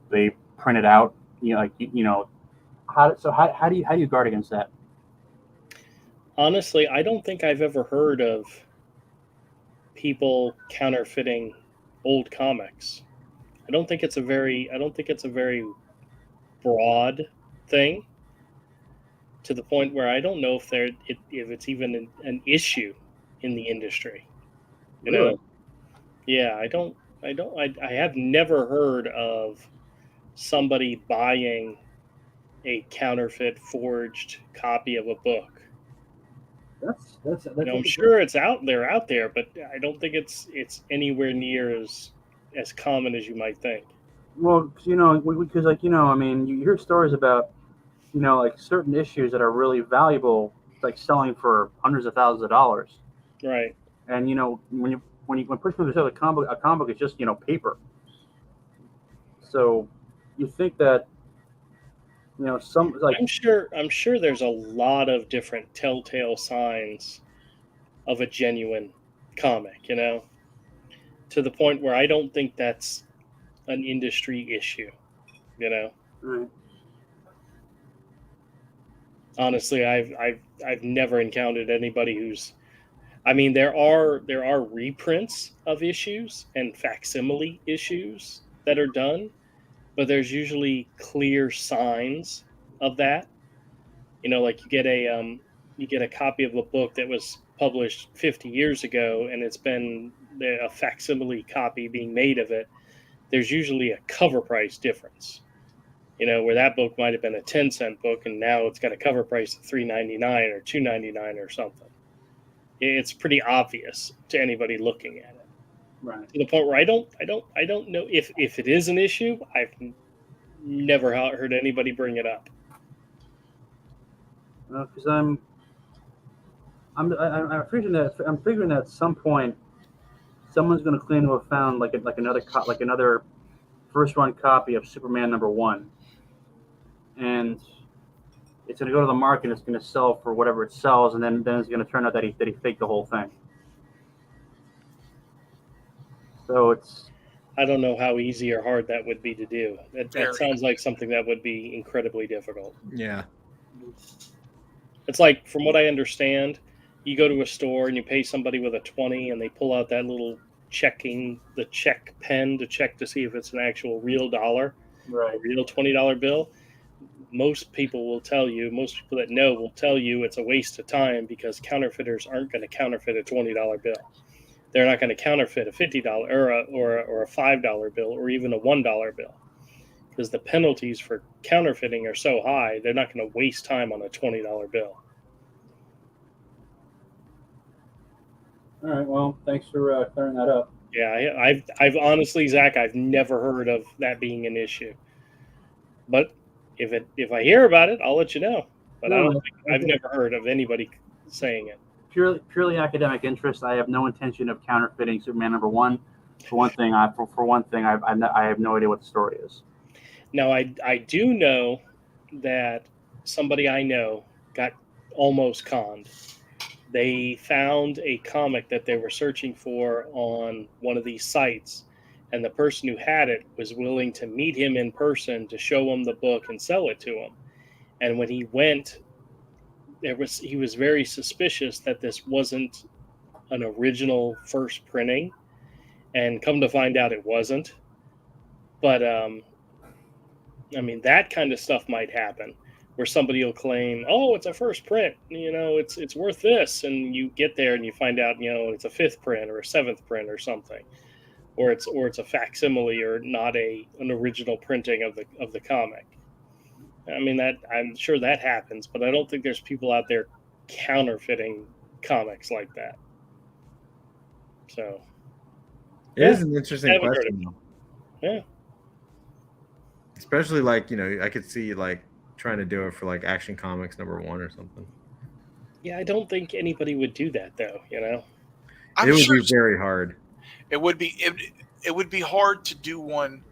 They print it out. How do you guard against that? Honestly, I don't think I've ever heard of people counterfeiting old comics. I don't think it's a very broad thing, to the point where I don't know if it's even an issue in the industry. Really? Yeah, I have never heard of somebody buying a counterfeit forged copy of a book. That's I'm sure it's out there, but I don't think it's anywhere near as common as you might think. Well, because I mean, you hear stories about like certain issues that are really valuable, like selling for hundreds of thousands of dollars. Right. And when push comes to shove, a comic book is just paper. So you think that some like I'm sure there's a lot of different telltale signs of a genuine comic, to the point where I don't think that's an industry issue, Right. Honestly, I've never encountered anybody who's. I mean, there are reprints of issues and facsimile issues that are done, but there's usually clear signs of that. Like you get a copy of a book that was published 50 years ago, and it's been a facsimile copy being made of it. There's usually a cover price difference. Where that book might have been a 10-cent book, and now it's got a cover price of $3.99 or $2.99 or something. It's pretty obvious to anybody looking at it. Right. To the point where I don't know if it is an issue. I've never heard anybody bring it up. Because I'm figuring that at some point, someone's going to claim to have found like another first run copy of Superman #1, and it's going to go to the market. It's going to sell for whatever it sells, and then it's going to turn out that he faked the whole thing. So it's. I don't know how easy or hard that would be to do. That sounds like something that would be incredibly difficult. Yeah. It's like, from what I understand, you go to a store and you pay somebody with a 20 and they pull out that little check pen to check to see if it's an actual real dollar, Right. a real $20 bill. Most people that know will tell you it's a waste of time, because counterfeiters aren't going to counterfeit a $20 bill. They're not going to counterfeit a $50 or a $5 bill or even a $1 bill, because the penalties for counterfeiting are so high. They're not going to waste time on a $20 bill. All right. Well, thanks for clearing that up. Yeah, I've honestly, Zach, I've never heard of that being an issue. But if I hear about it, I'll let you know. But I've never heard of anybody saying it. Purely academic interest. I have no intention of counterfeiting Superman #1. For one thing, I have no idea what the story is. Now, I do know that somebody I know got almost conned. They found a comic that they were searching for on one of these sites, and the person who had it was willing to meet him in person to show him the book and sell it to him. And when he went, he was very suspicious that this wasn't an original first printing, and come to find out it wasn't. But I mean, that kind of stuff might happen, where somebody will claim, "Oh, it's a first print, it's worth this," and you get there and you find out, it's a 5th print or a 7th print or something, or it's a facsimile or not an original printing of the comic. I mean, that I'm sure that happens, but I don't think there's people out there counterfeiting comics like that. So it is an interesting question. Yeah. Especially I could see trying to do it for Action Comics #1 or something. Yeah, I don't think anybody would do that though. It would be very hard. It would be hard to do one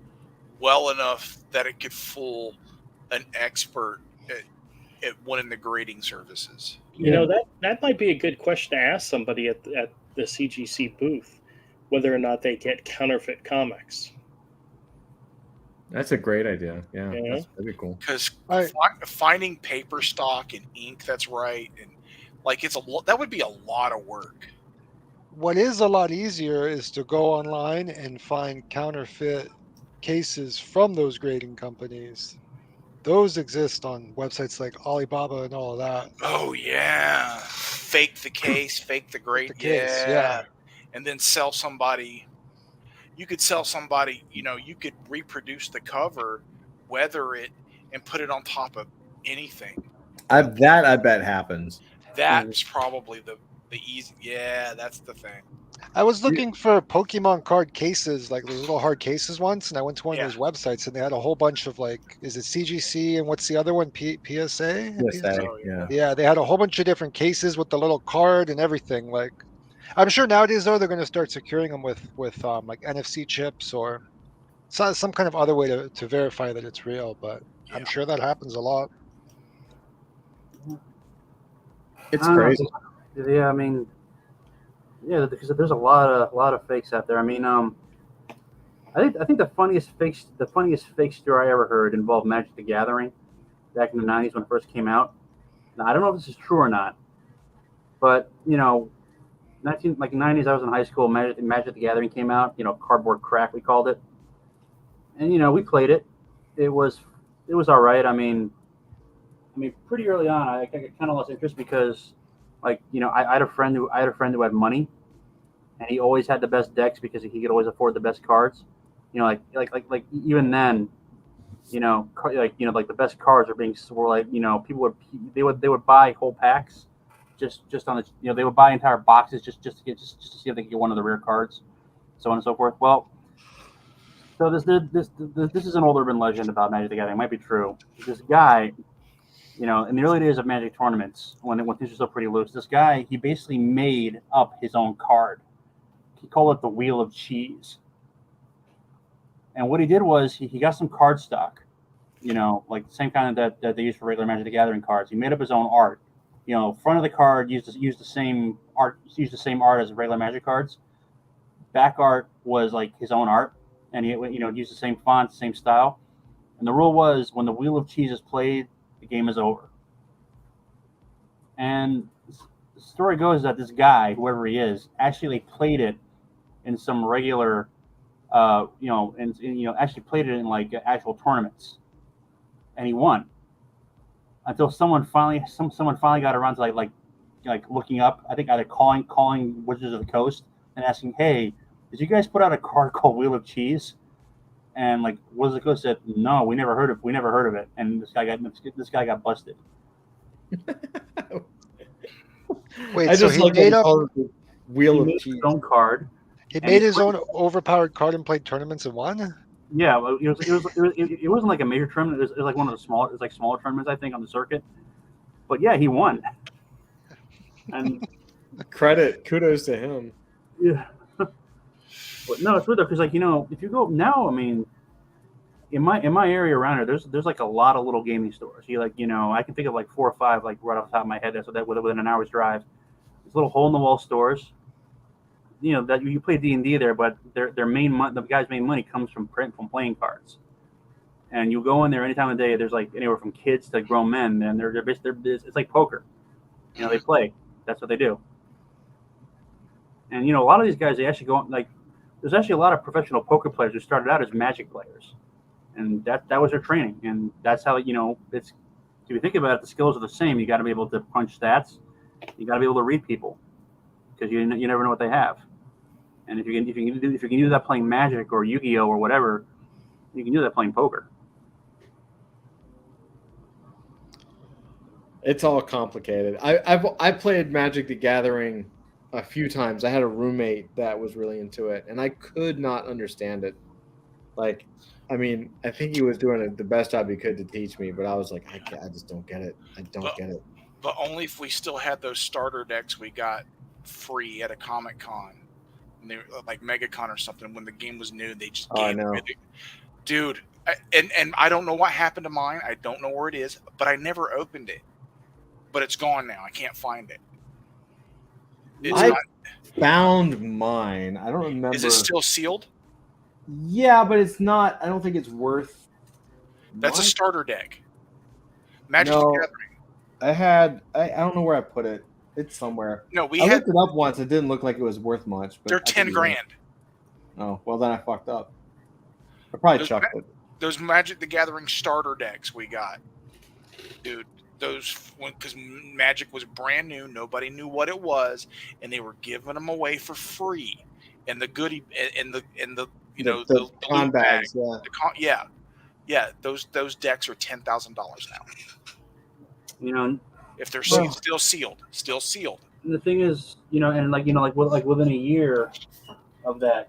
well enough that it could fool an expert at one of the grading services. That might be a good question to ask somebody at the CGC booth, whether or not they get counterfeit comics. That's a great idea. Yeah. That's pretty cool. Because finding paper stock and ink that's right, and that would be a lot of work. What is a lot easier is to go online and find counterfeit cases from those grading companies. Those exist on websites like Alibaba and all of that. Oh yeah, fake the case, fake the grade. Yeah, and then sell somebody. You could sell somebody. You could reproduce the cover, weather it, and put it on top of anything. I bet happens. That's probably the easy. Yeah, that's the thing. I was looking for Pokemon card cases, like those little hard cases once, and I went to one of those websites, and they had a whole bunch of is it CGC and what's the other one? PSA? PSA, yeah. They had a whole bunch of different cases with the little card and everything. I'm sure nowadays though they're going to start securing them with NFC chips or some kind of other way to verify that it's real. But I'm sure that happens a lot. It's crazy. Yeah, I mean. Yeah, because there's a lot of fakes out there. I mean, I think the funniest fake story I ever heard involved Magic the Gathering back in the 90s when it first came out. Now I don't know if this is true or not, but 90s, I was in high school. Magic the Gathering came out. Cardboard Crack we called it, and we played it. It was all right. I mean, pretty early on, I kind of lost interest because. I had a friend who had money, and he always had the best decks because he could always afford the best cards. Even then, the best cards were people would buy whole packs, just on the they would buy entire boxes just to see if they could get one of the rare cards, so on and so forth. Well, so this is an old urban legend about Magic the Gathering. It might be true. This guy in the early days of Magic tournaments, when things were still pretty loose, this guy, he basically made up his own card. He called it the Wheel of Cheese. And what he did was he got some card stock, like the same kind of that they use for regular Magic the Gathering cards. He made up his own art. Front of the card used the same art as regular Magic cards. Back art was like his own art, and he used the same font, same style. And the rule was, when the Wheel of Cheese is played, the game is over. And the story goes that this guy, whoever he is, actually played it in some regular, actually played it in like actual tournaments, and he won. Until someone finally got around to like looking up, I think either calling Wizards of the Coast and asking, "Hey, did you guys put out a card called Wheel of Cheese?" And like Wizards of the Coast said, "No, we never heard of it." And this guy got busted. Wait, I so just he like made up the Wheel He of made Cheese. his own card. he made his own overpowered card and played tournaments and won? Yeah, well, it wasn't like a major tournament. It was like one of the smaller tournaments, I think, on the circuit. But yeah, he won. And Kudos to him. yeah, but no, it's weird though, because if you go now, I mean, in my area around here, there's like a lot of little gaming stores. I can think of like 4 or 5 like right off the top of my head. So that within an hour's drive, it's little hole in the wall stores. That you play D&D there, but the guy's main money comes from playing cards. And you go in there any time of day. There's like anywhere from kids to grown men, and it's like poker. They play. That's what they do. And a lot of these guys, they actually go like. There's actually a lot of professional poker players who started out as Magic players, and that was their training. And that's how it's. If you think about it, the skills are the same. You got to be able to punch stats. You got to be able to read people, because you never know what they have. And if you can do that playing Magic or Yu-Gi-Oh or whatever, you can do that playing poker. It's all complicated. I played Magic the Gathering a few times. I had a roommate that was really into it, and I could not understand it. Like, I mean, I think he was doing the best job he could to teach me, but I was like, I just don't get it. I don't get it. But only if we still had those starter decks we got free at a Comic-Con. And they were like MegaCon or something. When the game was new, they just gave it. Dude, and I don't know what happened to mine. I don't know where it is, but I never opened it. But it's gone now. I can't find it. Found mine. I don't remember. Is it still sealed? Yeah, but it's not. I don't think it's worth. That's a starter deck. Magic the Gathering. I don't know where I put it. It's somewhere. No, I looked it up once. It didn't look like it was worth much. But they're $10,000. Oh, well, then I fucked up. I probably chucked it. Those Magic the Gathering starter decks we got, dude. Because Magic was brand new, nobody knew what it was, and they were giving them away for free. And the goodie, and the the con bags, yeah. Those decks are $10,000 now. If they're still sealed. And the thing is, like within a year of that,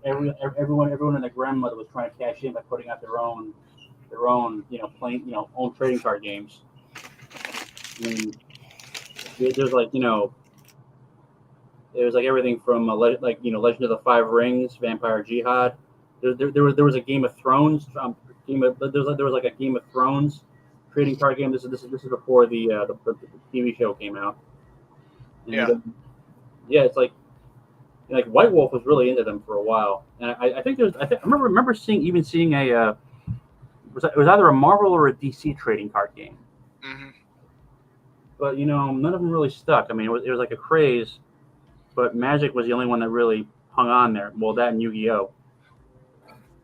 everyone and their grandmother was trying to cash in by putting out their own, own trading card games. I mean, there's like, it was like everything from Legend of the Five Rings, Vampire Jihad. There was a Game of Thrones. There was like a Game of Thrones trading card game. This is before the TV show came out. And, it's like White Wolf was really into them for a while, and I remember seeing a it was either a Marvel or a DC trading card game. Mm-hmm. But none of them really stuck. I mean, it was like a craze, but Magic was the only one that really hung on there. Well, that and Yu-Gi-Oh,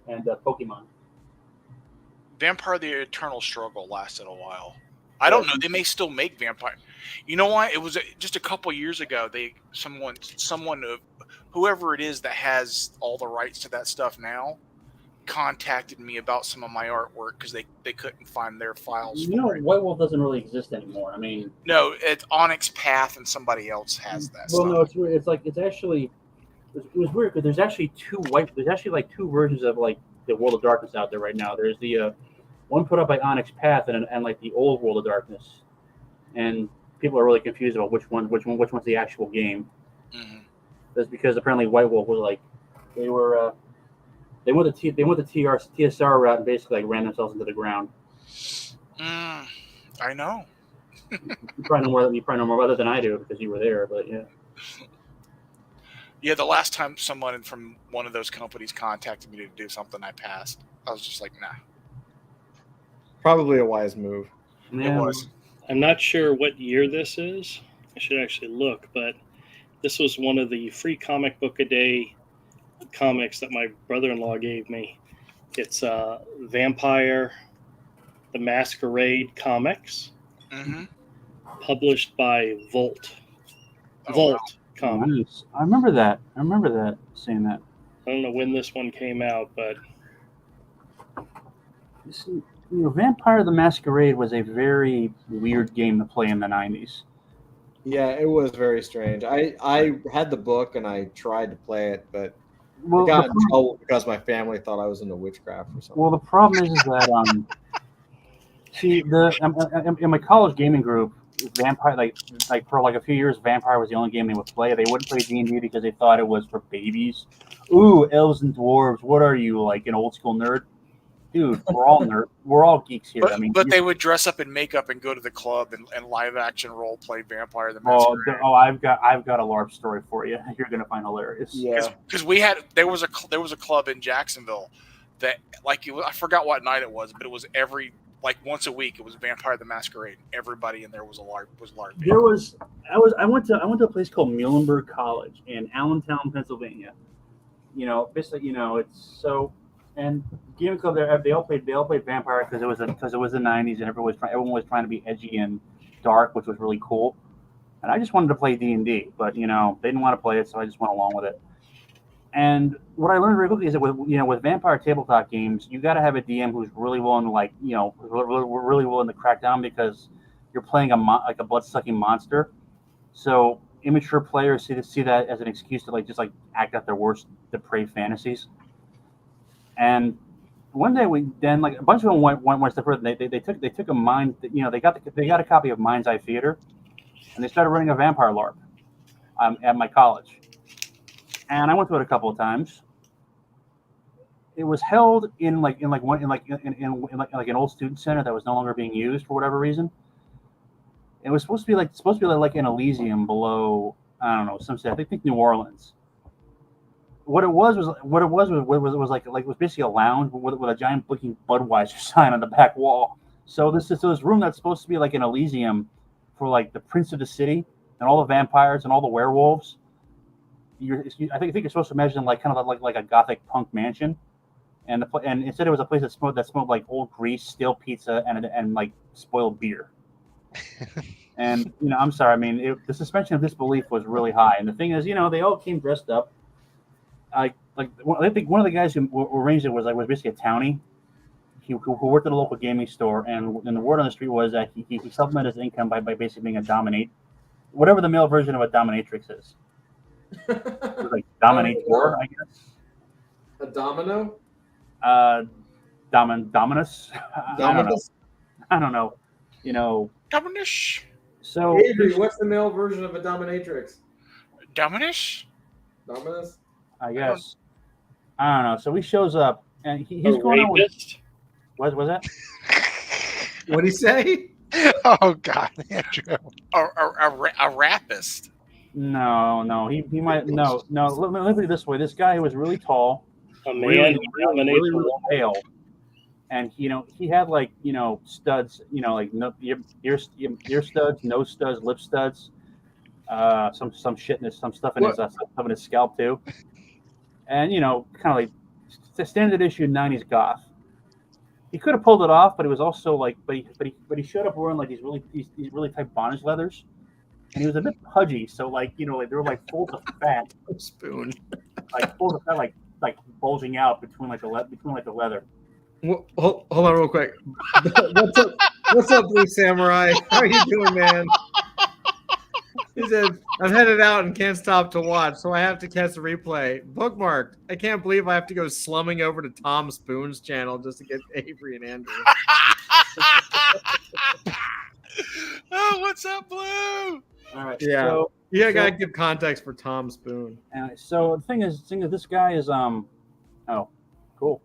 and Pokemon. Vampire: The Eternal Struggle lasted a while. I don't know. They may still make Vampire. You know what? It was just a couple years ago. Someone, whoever it is that has all the rights to that stuff now, contacted me about some of my artwork because they couldn't find their files. White Wolf doesn't really exist anymore. I mean, no, it's Onyx Path, and somebody else has that. Well, stuff. no, it's weird. It was weird because there's actually two versions of like the World of Darkness out there right now. There's the one put out by Onyx Path and like the old World of Darkness, and people are really confused about which one's the actual game. Mhm. That's because apparently White Wolf was like they went the TSR route and basically like ran themselves into the ground. I know. You probably know more about it than I do because you were there, but yeah. Yeah, the last time someone from one of those companies contacted me to do something, I passed. I was just like, nah. Probably a wise move. Yeah, It was. I'm not sure what year this is. I should actually look, but this was one of the free comic book a day comics that my brother-in-law gave me. It's Vampire the Masquerade comics, Mm-hmm. published by Volt. Oh, Volt Comics. nice. I remember that. Seeing that. I don't know when this one came out, but Vampire the Masquerade was a very weird game to play in the 90s. Yeah, it was very strange. I had the book and I tried to play it, but Well, I got in trouble because my family thought I was into witchcraft or something. Well, the problem is that see in my college gaming group, Vampire like for like a few years, Vampire was the only game they would play. They wouldn't play D&D because they thought it was for babies. Ooh, elves and dwarves. What are you, like an old school nerd? Dude, we're all geeks here. But they would dress up in makeup and go to the club and live action role play Vampire the Masquerade. I've got a LARP story for you. You're gonna find hilarious. Yeah, because there was a club in Jacksonville that I forgot what night it was, but it was once a week. It was Vampire the Masquerade. Everybody in there was LARP. I went to a place called Muhlenberg College in Allentown, Pennsylvania. Basically, it's so. And gaming club there, they all played Vampire because it was the 90s and everyone was trying to be edgy and dark, which was really cool. And I just wanted to play D&D, but they didn't want to play it, so I just went along with it. And what I learned very quickly is that with Vampire tabletop games, you got to have a DM who's really willing to really willing to crack down because you're playing a blood-sucking monster. So immature players see that as an excuse to just act out their worst depraved fantasies. And one day a bunch of them went one step further. They took a mind, they got a copy of Mind's Eye Theater, and they started running a vampire LARP at my college. And I went to it a couple of times. It was held in an old student center that was no longer being used for whatever reason. It was supposed to be like an Elysium below, I don't know, some city. I think New Orleans. What it was basically a lounge with a giant blinking Budweiser sign on the back wall. So this room that's supposed to be like an Elysium for like the prince of the city and all the vampires and all the werewolves. I think you're supposed to imagine like a gothic punk mansion, and instead it was a place that smelled like old grease, stale pizza, and like spoiled beer. And I'm sorry. The suspension of disbelief was really high. And the thing is, they all came dressed up. I think one of the guys who arranged it was basically a townie who worked at a local gaming store, and the word on the street was that he supplemented his income by basically being a dominate, whatever the male version of a dominatrix is. It was like dominator, I guess. A domino? Dominus. I don't know. Dominus. So Avery, what's the male version of a dominatrix? Dominus. Dominus? I guess. I don't know. So he shows up, and he's going on with. What was that? What'd he say? Oh God, Andrew. A rapist. No. He might no. Let me put it this way: this guy was really tall, a man really pale, and he had studs, ear studs, nose studs, lip studs, some shit in some stuff in his scalp too, and kind of like the standard issue 90s goth. He could have pulled it off, but it was also but he showed up wearing these really tight bondage leathers, and he was a bit pudgy. So they were folds of fat, spoon, folds of fat bulging out between the leather. Well, hold on real quick. What's up, Blue Samurai? How are you doing, man? He said, I'm headed out and can't stop to watch, so I have to catch the replay. Bookmarked. I can't believe I have to go slumming over to Tom Spoon's channel just to get Avery and Andrew. Oh, what's up, Blue? All right. Yeah. So, You gotta give context for Tom Spoon. so the thing is, this guy is oh, cool.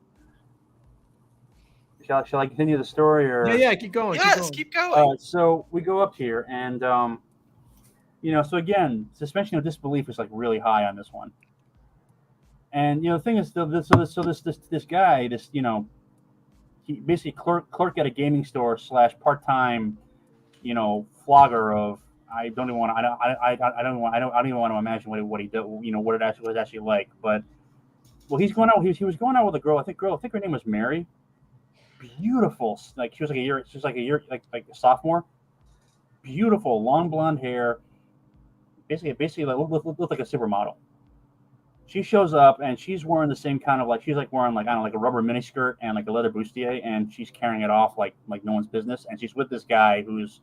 Shall I continue the story or? Yeah, keep going. Yes, keep going. So we go up here, and so again, suspension of disbelief is like really high on this one. And the thing is, this guy, he basically clerk at a gaming store / part-time, flogger of. I don't even want to imagine what he did. What it actually was actually like. But he's going out. He was going out with a girl. I think her name was Mary. Beautiful, like she was like a year, like a sophomore. Beautiful, long blonde hair. Basically like looked like a supermodel. She shows up and she's wearing the same kind of she's like wearing like I don't know, like a rubber miniskirt and like a leather bustier, and she's carrying it off like no one's business. And she's with this guy who's.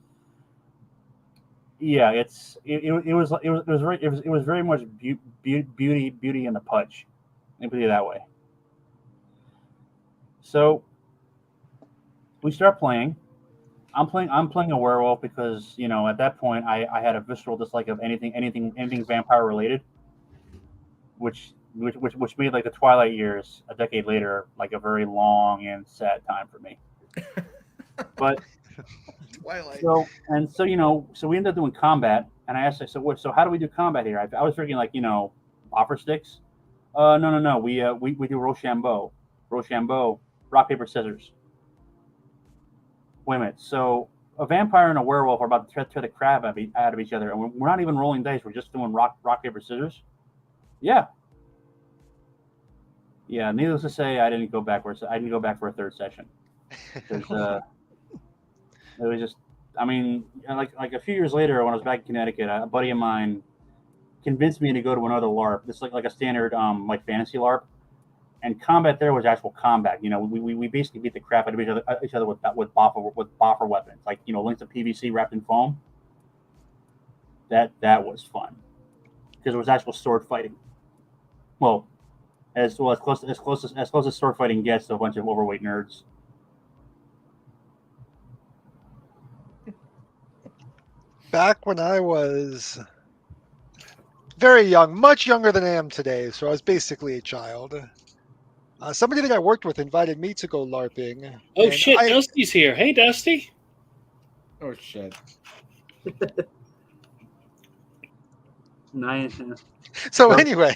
Yeah, it was very much beauty in the pudge. Let me put it that way. So we start playing. I'm playing a werewolf because at that point I had a visceral dislike of anything vampire related, which made like the Twilight years a decade later like a very long and sad time for me. But Twilight. So we ended up doing combat, and I asked, so how do we do combat here? I was thinking offer sticks. No. We do Rochambeau, rock paper scissors. Wait a minute. So a vampire and a werewolf are about to tear the crap out of each other, and we're not even rolling dice. We're just doing rock paper scissors. Yeah. Needless to say, I didn't go back for a third session. It was just, like a few years later when I was back in Connecticut, a buddy of mine convinced me to go to another LARP. This is like a standard fantasy LARP, and combat there was actual combat. We basically beat the crap out of each other with boffer weapons, like links of PVC wrapped in foam. That was fun because it was actual sword fighting. Well, as close as sword fighting gets to a bunch of overweight nerds. Back when I was very young, much younger than I am today, so I was basically a child. Somebody that I worked with invited me to go LARPing. Oh shit, Dusty's here. Hey, Dusty. Oh shit. Nice. So anyway,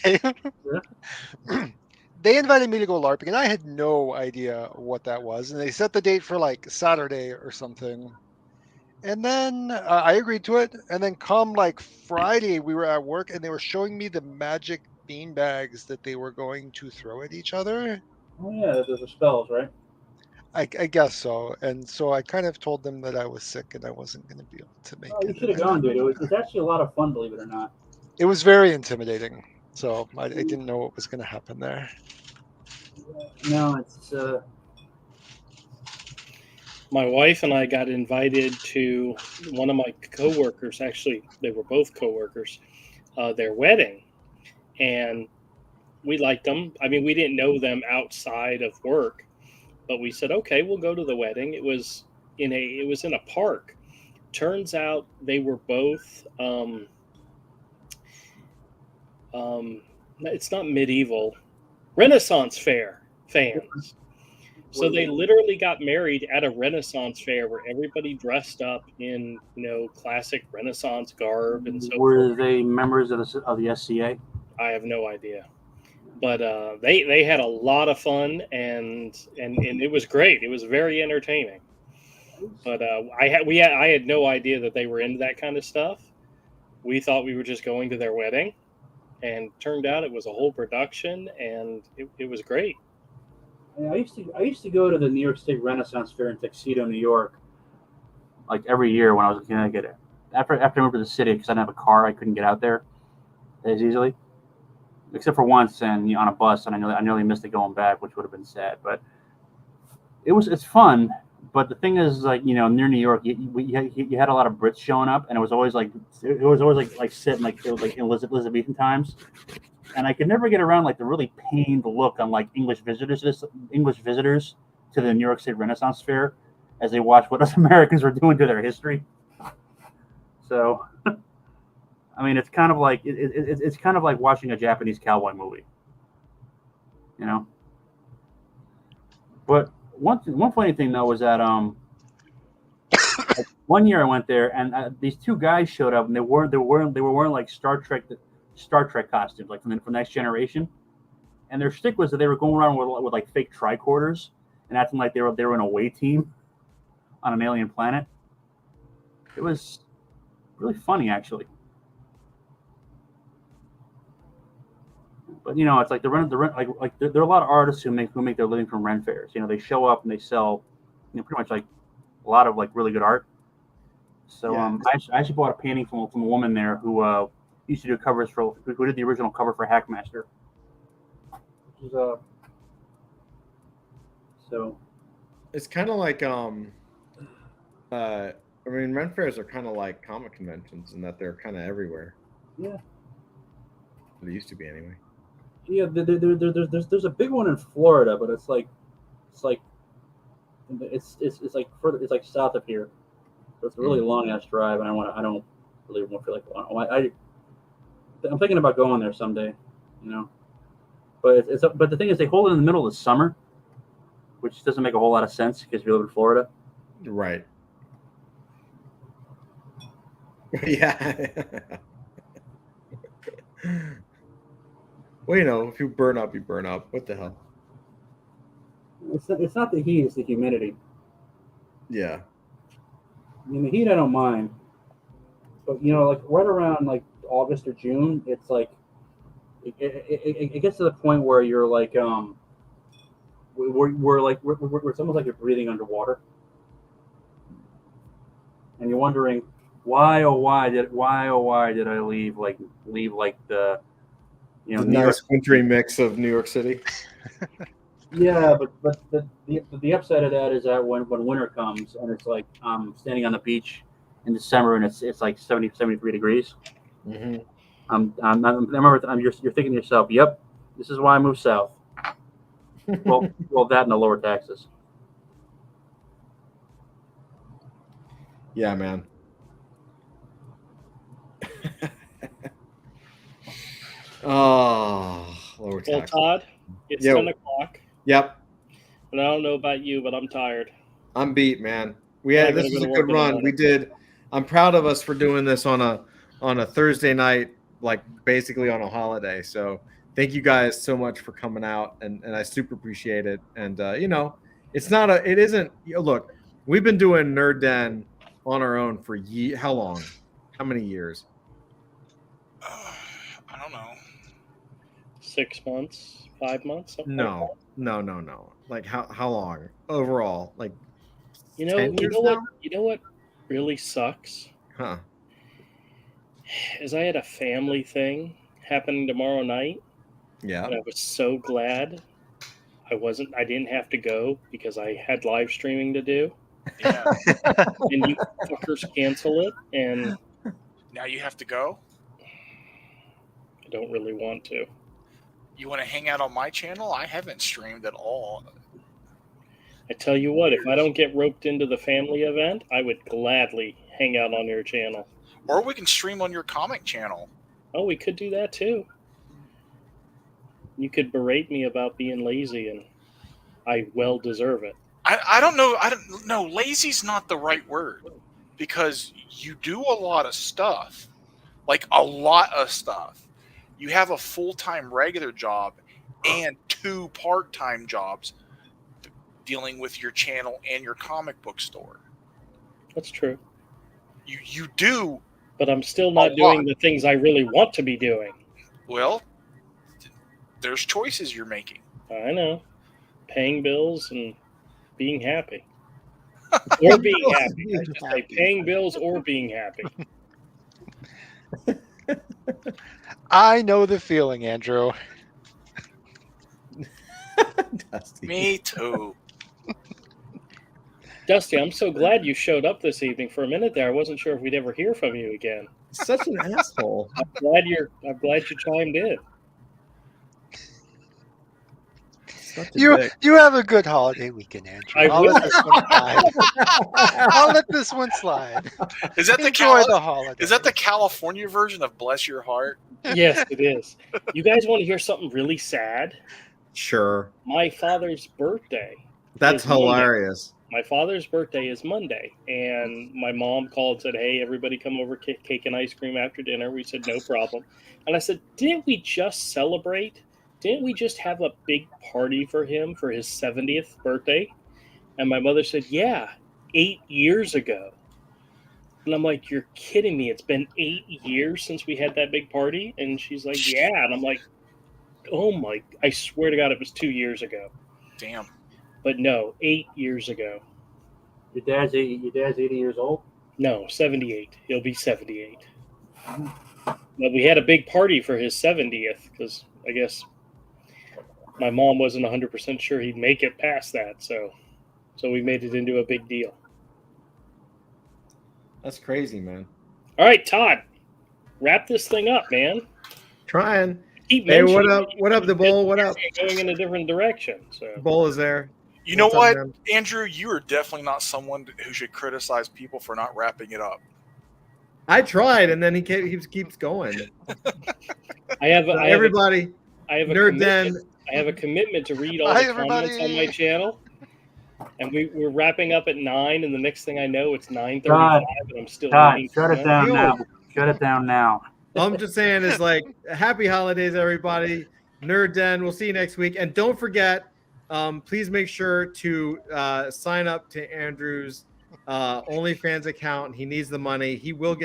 they invited me to go LARPing, and I had no idea what that was. And they set the date for like Saturday or something. And then I agreed to it. And then come like Friday, we were at work, and they were showing me the magic bean bags that they were going to throw at each other. Oh yeah, those are spells, right? I guess so. And so I kind of told them that I was sick and I wasn't going to be able to make it. You should have gone, dude. It's actually a lot of fun, believe it or not. It was very intimidating. So I didn't know what was going to happen there. No, it's... My wife and I got invited to one of my coworkers. Actually, they were both coworkers. Their wedding, and we liked them. I mean, we didn't know them outside of work, but we said, okay, we'll go to the wedding. It was in a park. Turns out they were both. It's not medieval, Renaissance fair fans. So they literally got married at a Renaissance fair where everybody dressed up in, classic Renaissance garb and so Were forth. they members of the SCA? I have no idea, but they had a lot of fun and it was great. It was very entertaining. But I had no idea that they were into that kind of stuff. We thought we were just going to their wedding, and turned out it was a whole production, and it was great. I used to go to the New York State Renaissance Fair in Tuxedo, New York, like every year when I was in Connecticut. After I moved to the city, because I didn't have a car, I couldn't get out there as easily, except for once and on a bus, and I nearly missed it going back, which would have been sad. But it's fun. But the thing is, like, you know, near New York, you had a lot of Brits showing up, and it was always like set in like it was like Elizabethan times, and I could never get around like the really pained look on like English visitors to the New York City Renaissance Fair as they watched what us Americans were doing to their history. So, I mean, it's kind of like it's kind of like watching a Japanese cowboy movie, you know. But one funny thing though was that like, one year I went there and these two guys showed up and they were wearing like Star Trek costumes like from Next Generation, and their shtick was that they were going around with like fake tricorders and acting like they were an away team on an alien planet. It was really funny actually. But you know, it's like there are a lot of artists who make their living from Ren fairs. You know, they show up and they sell, you know, pretty much like a lot of like really good art. So Yeah. I actually bought a painting from a woman there who used to do covers who did the original cover for Hackmaster. Which is, so It's kind of like I mean, Ren fairs are kind of like comic conventions in that they're kind of everywhere. yeah. They used to be anyway. Yeah, there's a big one in Florida, but it's like further, it's like south of here. So it's a really long ass drive, and I don't really want to feel like I'm thinking about going there someday, you know. But but the thing is, they hold it in the middle of the summer, which doesn't make a whole lot of sense because we live in Florida. Right. Yeah. Well, you know, if you burn up, you burn up. What the hell? It's not the heat; it's the humidity. Yeah. I mean, the heat I don't mind, but you know, like right around like August or June, it's like it gets to the point where you're like we're it's almost like you're breathing underwater, and you're wondering why did I leave the you know The New nice York. wintry mix of New York City. Yeah, but the upside of that is that when winter comes and it's like standing on the beach in December and it's like 73 degrees. Mm-hmm. You're thinking to yourself, yep, this is why I moved south. Well, that and the lower taxes. Yeah, man. Oh, lower Well, tax. Todd, it's Yo. 10 o'clock, Yep. and I don't know about you, but I'm tired. I'm beat, man. Yeah, I This gotta was go a to work good in the run. morning. We did. I'm proud of us for doing this on a Thursday night, like basically on a holiday. So thank you guys so much for coming out, and I super appreciate it. And you know, it isn't. You know, look, we've been doing Nerd Den on our own for how long? How many years? I don't know. 6 months, 5 months, something like that. No. Like how long overall? Like You know 10 years what? now? You know what really sucks Huh? is I had a family thing happening tomorrow night, Yeah. and I was so glad I didn't have to go because I had live streaming to do. Yeah. And you fuckers cancel it, and Now you have to go. I don't really want to. You want to hang out on my channel? I haven't streamed at all. I tell you what, if I don't get roped into the family event, I would gladly hang out on your channel. Or we can stream on your comic channel. Oh, we could do that too. You could berate me about being lazy, and I well deserve it. I don't know. I don't know. Lazy's not the right word because you do a lot of stuff, like a lot of stuff. You have a full-time regular job and 2 part-time jobs dealing with your channel and your comic book store. That's true. You do. But I'm still not doing the things I really want to be doing. Well, there's choices you're making. I know. Paying bills and being happy. Or being happy. I should say paying bills or being happy. I know the feeling, Andrew. Dusty. Me too. Dusty, I'm so glad you showed up this evening. For a minute there, I wasn't sure if we'd ever hear from you again. Such an asshole. I'm glad you chimed in. Such a You dick. you have a good holiday weekend, Andrew. I I'll will. let this one slide. I'll let this one slide. Is that Enjoy the holiday. Is that the California version of "Bless Your Heart"? Yes, it is. You guys want to hear something really sad? Sure. My father's birthday. That's is Monday. hilarious. My father's birthday is Monday, and my mom called and said, "Hey, everybody come over, cake and ice cream after dinner." We said, "No problem." And I said, "Didn't we just celebrate? Didn't we just have a big party for him for his 70th birthday?" And my mother said, "Yeah, 8 years ago." And I'm like, "You're kidding me. It's been 8 years since we had that big party?" And she's like, "Yeah." And I'm like, "Oh my, I swear to God, it was 2 years ago." Damn. But no, 8 years ago. Your dad's 80 years old. No, 78. He'll be 78. But we had a big party for his 70th because I guess my mom wasn't 100% sure he'd make it past that. So we made it into a big deal. That's crazy, man. All right, Todd, wrap this thing up, man. Trying. Keep Hey, what mentioning up? it. What up, the bull? What up? Going in a different direction. So Bull is there. You know What's up, what, man? Andrew? You are definitely not someone who should criticize people for not wrapping it up. I tried, and then he keeps going. I have Everybody, I have a Nerd Den. commitment. I have a commitment to read all Hi, the comments on my channel. And we're wrapping up at 9, and the next thing I know, it's 9:35, and I'm still God, reading. shut it down Yo. now. Shut it down now. All I'm just saying is like, happy holidays, everybody. Nerd Den. We'll see you next week, and don't forget. Please make sure to sign up to Andrew's OnlyFans account. He needs the money. He will get